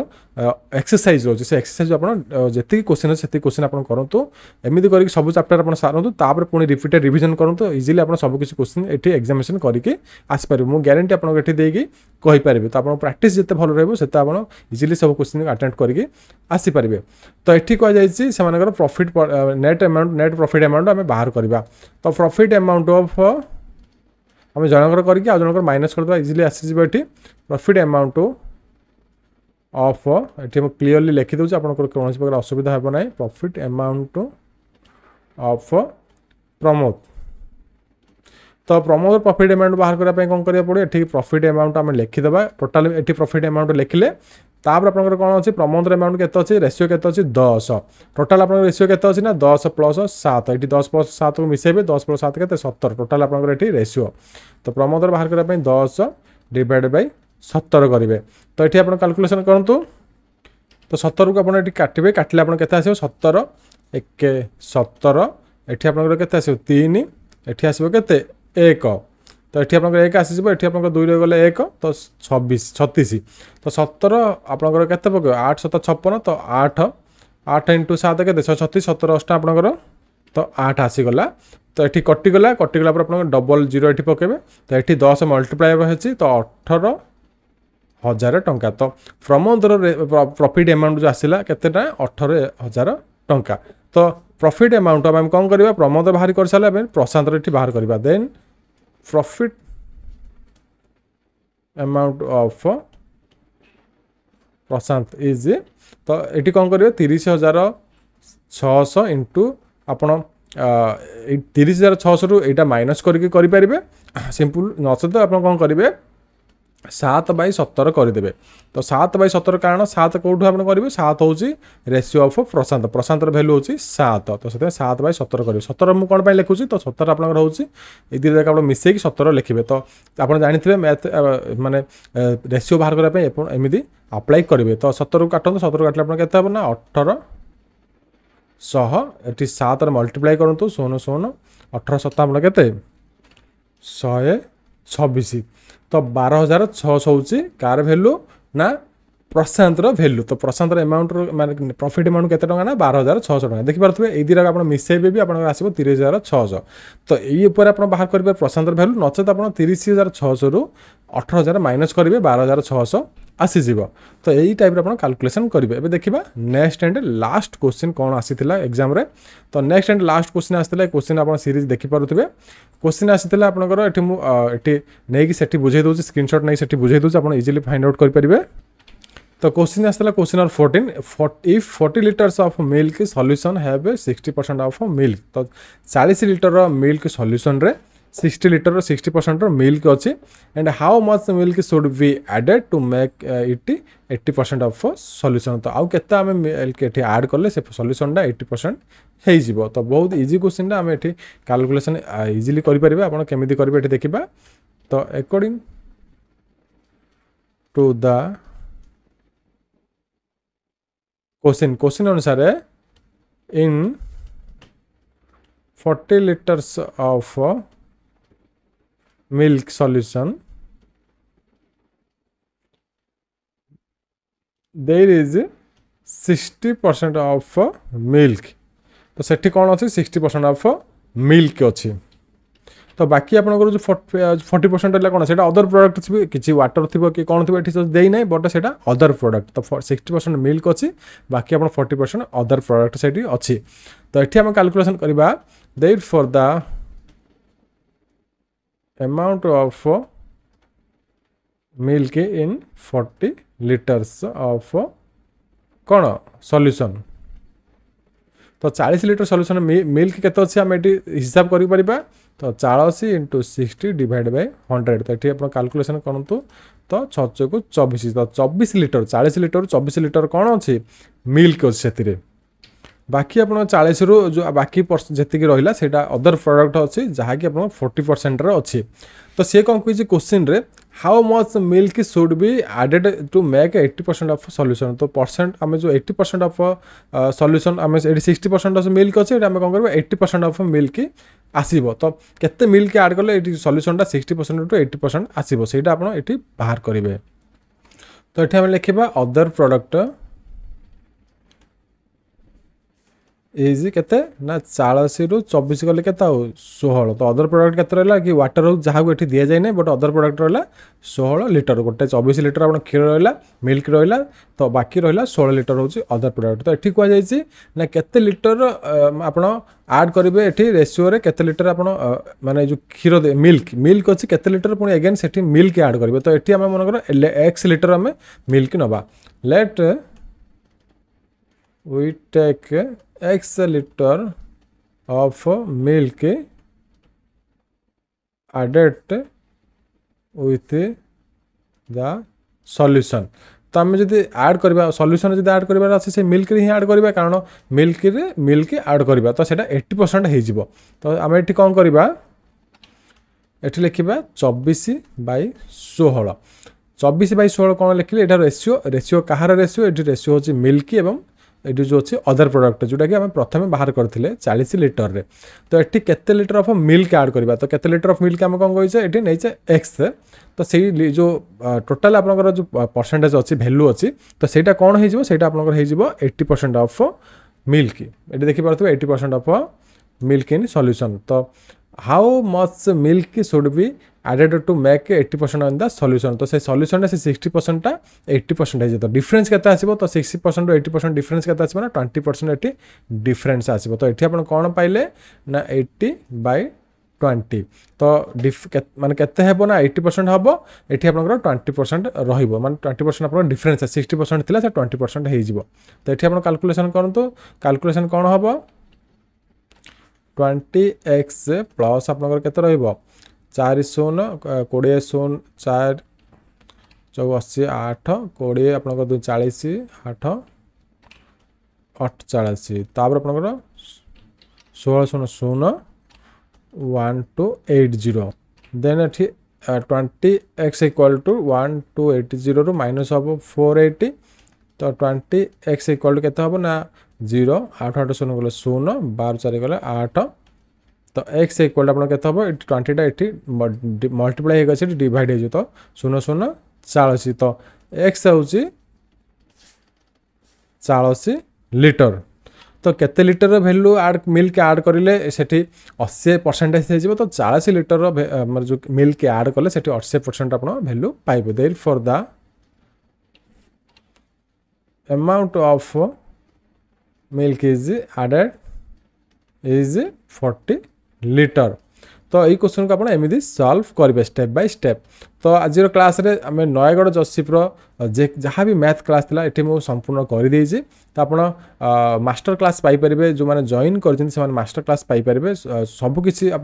एक्सरसाइज रोचे से एक्सरसाइज आप जी क्वेश्चन अच्छे से क्वेश्चन आप करूँ एमती कर सब चैप्टर आप सारूँ तापर पुणी रिपीटेड रिविजन करूँ इजिली आप सबकि क्वेश्चन ये एग्जामिनेशन करके आसपारे मुझे ग्यारंटी आपको ये देगी कहीपर तो आप प्रैक्टिस जिते भल रही आप इजिली सब क्वेश्चन अटेम्प्ट करके आसीपारे तो ये कहुई profit net amount net profit amount आम बाहर करवा तो प्रॉफिट अमाउंट ऑफ आम जनकर करके आ जनकर माइनस करदे इजिली आसीज ये प्रॉफिट अमाउंट ऑफ ये क्लीयरली लिखिदे आप कौन प्रकार असुविधा हे ना प्रॉफिट अमाउंट ऑफ प्रमोद तो प्रमोद प्रॉफिट अमाउंट बाहर करने कौन करा पड़े ये प्रॉफिट अमाउंट आम लिखिदेवा टोटाल ये प्रॉफिट अमाउंट लिखिले तापर आप कौन अच्छी प्रमोद अमाउंट के अच्छे रेसीो के 10 टोटाल आप रेसीो के अच्छी ना 10 प्लस 7 ये 10 प्लस 7 को मिसेबे 10 प्लस 7 के 70 टोटाल आप रेसीो तो प्रमोद बाहर करने 10 डिवाइड बाय 70 करेंगे तो ये आप कैलकुलेशन करूँ तो 70 को आप काटे काटिले आप के 70 1 17 ये आप 3 ये आसो के 1 तो ये आप 1 आसीज ये आप 2 गले 1 तो 36 तो 70 आपंकर के पक 8 7 56 तो 8 8 इंटू 7 के 36 17 8 आपंकर तो 8 आसीगला तो ये कटिगला कटिगला आप डबल जीरो ये पकेबे तो ये 10 मल्टीप्लाई होती तो 18,000 टंका तो प्रमोदर प्रॉफिट अमाउंट जो आसला के 18,000 टंका तो प्रॉफिट अमाउंट आम कौन करवा प्रमोद बाहर कर सारा प्रशांत ये बाहर करवा then profit amount of Prashant is तो ये कौन करेंगे 30,600 इंटू आपड़ 30,600 रु यहाँ माइनस करेंगे सिंपल नचेत आप कौन करेंगे 7/17 करदे तो 7/17 कारण 7 कौटू आप करेंगे 7 हूँ ratio of Prashant Prashant value हूँ 7 तो 7/17 करेंगे 17 मुझे कौन लिखुची तो 17 आप ये आप मिसेक 17 लिखे तो आप जानते मैथ माने रेसीो बाहर करने एमती अप्लाई करेंगे तो 17 काटते 17 काटिले आप के ना 1800 ये 7 मल्टीप्लाई करूँ 0 18 7 आप के 126 तो 12,600 हूँ कार भैल्यू ना प्रशांतर भैल्यू तो प्रशांतर अमाउंट माने प्रॉफिट अमाउंट के ना 12,600 टका देखिपे ये दुटा आप मिसेबे भी आप आसो 30,600 तो ये आप बाहर करेंगे प्रशांतर भैल्यू नचेत आप 30,600 रु 18,000 माइनस करेंगे 12,600 आसीज तो यही टाइप आप कैलकुलेशन करेंगे एबे देखिबा नेक्स्ट एंड लास्ट क्वेश्चन कौन आसीथिला एग्जाम रे तो नेक्स्ट एंड लास्ट क्वेश्चन आसीथिला क्वेश्चन आप सीरीज देखि पारुथिबे क्वेश्चन आसीथिला आपनकर एठी मु एठी नै कि सेठी बुझाई दोछि स्क्रीनशॉट नै सेठी बुझाई दोछि आप इजीली फाइंड आउट कर परिबे तो क्वेश्चन आसला question number 14 if 40 litres of milk solution have 60% of milk तो 40 लीटर मिल्क सॉल्यूशन रे 60 लीटर 60% मिल्क अच्छी and how much milk should be added to make it 80% of solution तो आउ केते आमे मिल्क एठी ऐड करले से सॉल्यूशन दा 80% हे जिवो तो बहुत इजी क्वेश्चन दा आमे एठी कैलकुलेशन इजीली करि परिबे आपण केमिति करबे एठी देखिबा तो अकॉर्डिंग टू द क्वेश्चन अनुसार इन 40 liters of milk solution there is 60% of milk तो सेठी कौन अच्छी 60% ऑफ मिल्क अच्छी तो बाकी आपंकर जो 40% है कौन से अदर प्रोडक्ट किसी वाटर थी कि कौन थी ये दे ना बट से अदर प्रोडक्ट तो 60% मिल्क अच्छी बाकी आप 40% अदर प्रोडक्ट से अच्छी तो ये आम कैलकुलेशन करवा that for the amount of milk in 40 liters of कौन सॉल्यूशन तो 40 लीटर सॉल्यूशन मिल्क केते अच्छी आम ये हिसाब कर तो 40 इंटू 60 डिवाइड बाय 100 तो ये कैलकुलेशन करूँ तो 6 को 24 तो 24 लीटर 40 लीटर 24 लीटर कौन अच्छी मिल्क अच्छे से बाकी आप 40 रु जो बाकी जी रहा है अदर प्रोडक्ट अच्छी जहाँकि आप 40% अच्छी तो सी कौन कही क्वेश्चन रे how much milk should be added to make 80% of solution. तो परसेंट आम जो 80% ऑफ सॉल्यूशन आम ये 60% ऑफ मिल्क अच्छे आम कौन कर 80% ऑफ मिल्क आसब। तो केते मिल्क ऐड कले ये सॉल्यूशनटा 60% टू 80% आसब ସେଇଟା ଆପଣ ଏଠି ବାହାର କରିବେ। तो ଏଠି ଆମେ ଲେଖିବା अदर प्रोडक्ट इज केते ना 40 रु 24 गले केता हो 16। तो अदर प्रोडक्ट केते रहला कि वाटर हो जहाँ को एठी दिया जाय नै बट अदर प्रोडक्ट रहला 16 लिटर। गोटे 24 लिटर आपण क्षीर रहला मिल्क रहला तो बाकी रहला 16 लिटर होची अदर प्रोडक्ट। तो एठी को जायछि ना केते लिटर आपण ऐड करिवे एठी रेशियो रे केते लिटर आपण माने जो क्षीर दे मिल्क अछि केते लिटर पुनी अगेन सेठी मिल्क ऐड करिवे। तो एठी हम मन कर x लिटर हम मिल्क नबा। Let we take x liter of milk added with the solution। तो आम जब ऐड करवा सॉल्यूशन जब ऐड करार अच्छे से मिल्क ही ऐड करवा कारण मिल्क ऐड करवा तो सेटा 80% हो। तो आम ये कौन करवा ये लिखा 24/16। 24/16 कौन लिखिले एटा रेशियो कहार रेशियो ये रेशियो होची मिल्क एवं ये जो अच्छे अदर प्रोडक्ट जोटा कि आम प्रथम बाहर करते 40 लिटर रे। तो ये केते लिटर ऑफ मिल्क ऐड करवा तो केते लिटर ऑफ मिल्क आम कौन कही ये नहीं एक्स। तो से जो टोटाल आपंकर जो परसेंटेज अच्छी भैल्यू अच्छी तो ସେଇଟା कौन हो 80% ऑफ मिल्क। ये देखिए 80% ऑफ मिल्क इन सॉल्यूशन। तो how much milk should be added to make 80% in the solution. तो से सॉल्यूशन से 60% 80% हो। डिफरेंस केते आसीबो तो 60% टू 80% डिफरेंस केते आसीबो ना 20% एटी डिफरेंस आसीबो। तो एठी आपण कोन पाइले ना 80/20। तो माने केते हेबो ना 80% हेबो एठी आपनकर 20% रहिबो माने 20% आपन डिफरेंस 60% थिला से 20% हे जिवो। तो एठी आपण कैलकुलेशन करंतु कैलकुलेशन कोन हेबो 20x प्लस आपनकर केते रहिबो 4 0 20 0 4 84 8 20 आपनकर 40 8 48 तापर आपनकर 16 0 1280 देन एठी 20x इक्वल टू 1280 रु माइनस हम 480। तो 20x इक्वल टू केते हम ना 0 8 8 0 गले 0 12 4 गले 8। तो x इक्वल टू आपन केते हम 20 टा एठी मल्टीप्लाई हे गछि डिवाइड हे तो 0 0 40। तो x होची 40 लिटर। तो केते litre value add milk add करें से 80% हो। तो 40 लिटर जो मिल्क ऐड कले से 80% आप वैल्यू पाइबे। There for the amount of milk is added is 40 litre. तो यही क्वेश्चन को आप एमती सॉल्व करेंगे स्टेप बाय स्टेप। तो आज क्लास रे आम नयगढ़ जसीप्र जहाँ भी मैथ क्लास था ये मुझे संपूर्ण कर देछि। तो आप मास्टर क्लास पाइपर जो मैंने जॉइन कर मास्टर क्लास पाइपर सबकि आप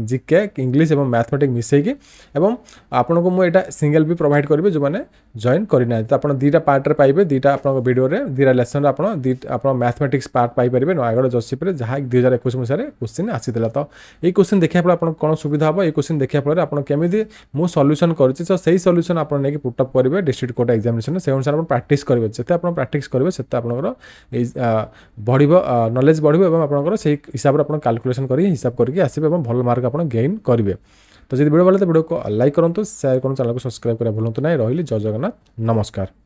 जीके इंग्लिश और मैथमेटिक्स मिसेकी एवं आपन को मुझे सिंगल भी प्रोवाइड करेंगे जो मैंने जॉइन करना। तो आप दुईटा पार्ट पाइबे दुईटा आप वीडियो दुईटा लेसन आप मैथमेटिक्स पार्ट पाइपर नयगढ़ जसीप्रे जहाँ 2021 मसीह क्वेश्चन आसीला। तो ये क्वेश्चन देखा फल आप कौन सुविधा हम ये क्वेश्चन देखा फल आप केमी मुझे सॉल्यूशन करछि। तो सही सॉल्यूशन आप पुटअप करेंगे डिस्ट्रिक्ट कोर्ट एग्जामिनेशन से अनुसार आप प्रैक्टिस करेंगे जिते आप प्रैक्टिस करेंगे से बढ़ नॉलेज बढ़ और से हिसाब से कैलकुलेशन कर हिसाब करके आसबे भल मार्क आप गेन करेंगे। तो जब वीडियो भल तो वीडियो को लाइक करूँ शेयर करूँ चैनल को सब्सक्राइब करा भूलु ना। रही जय जगन्नाथ नमस्कार।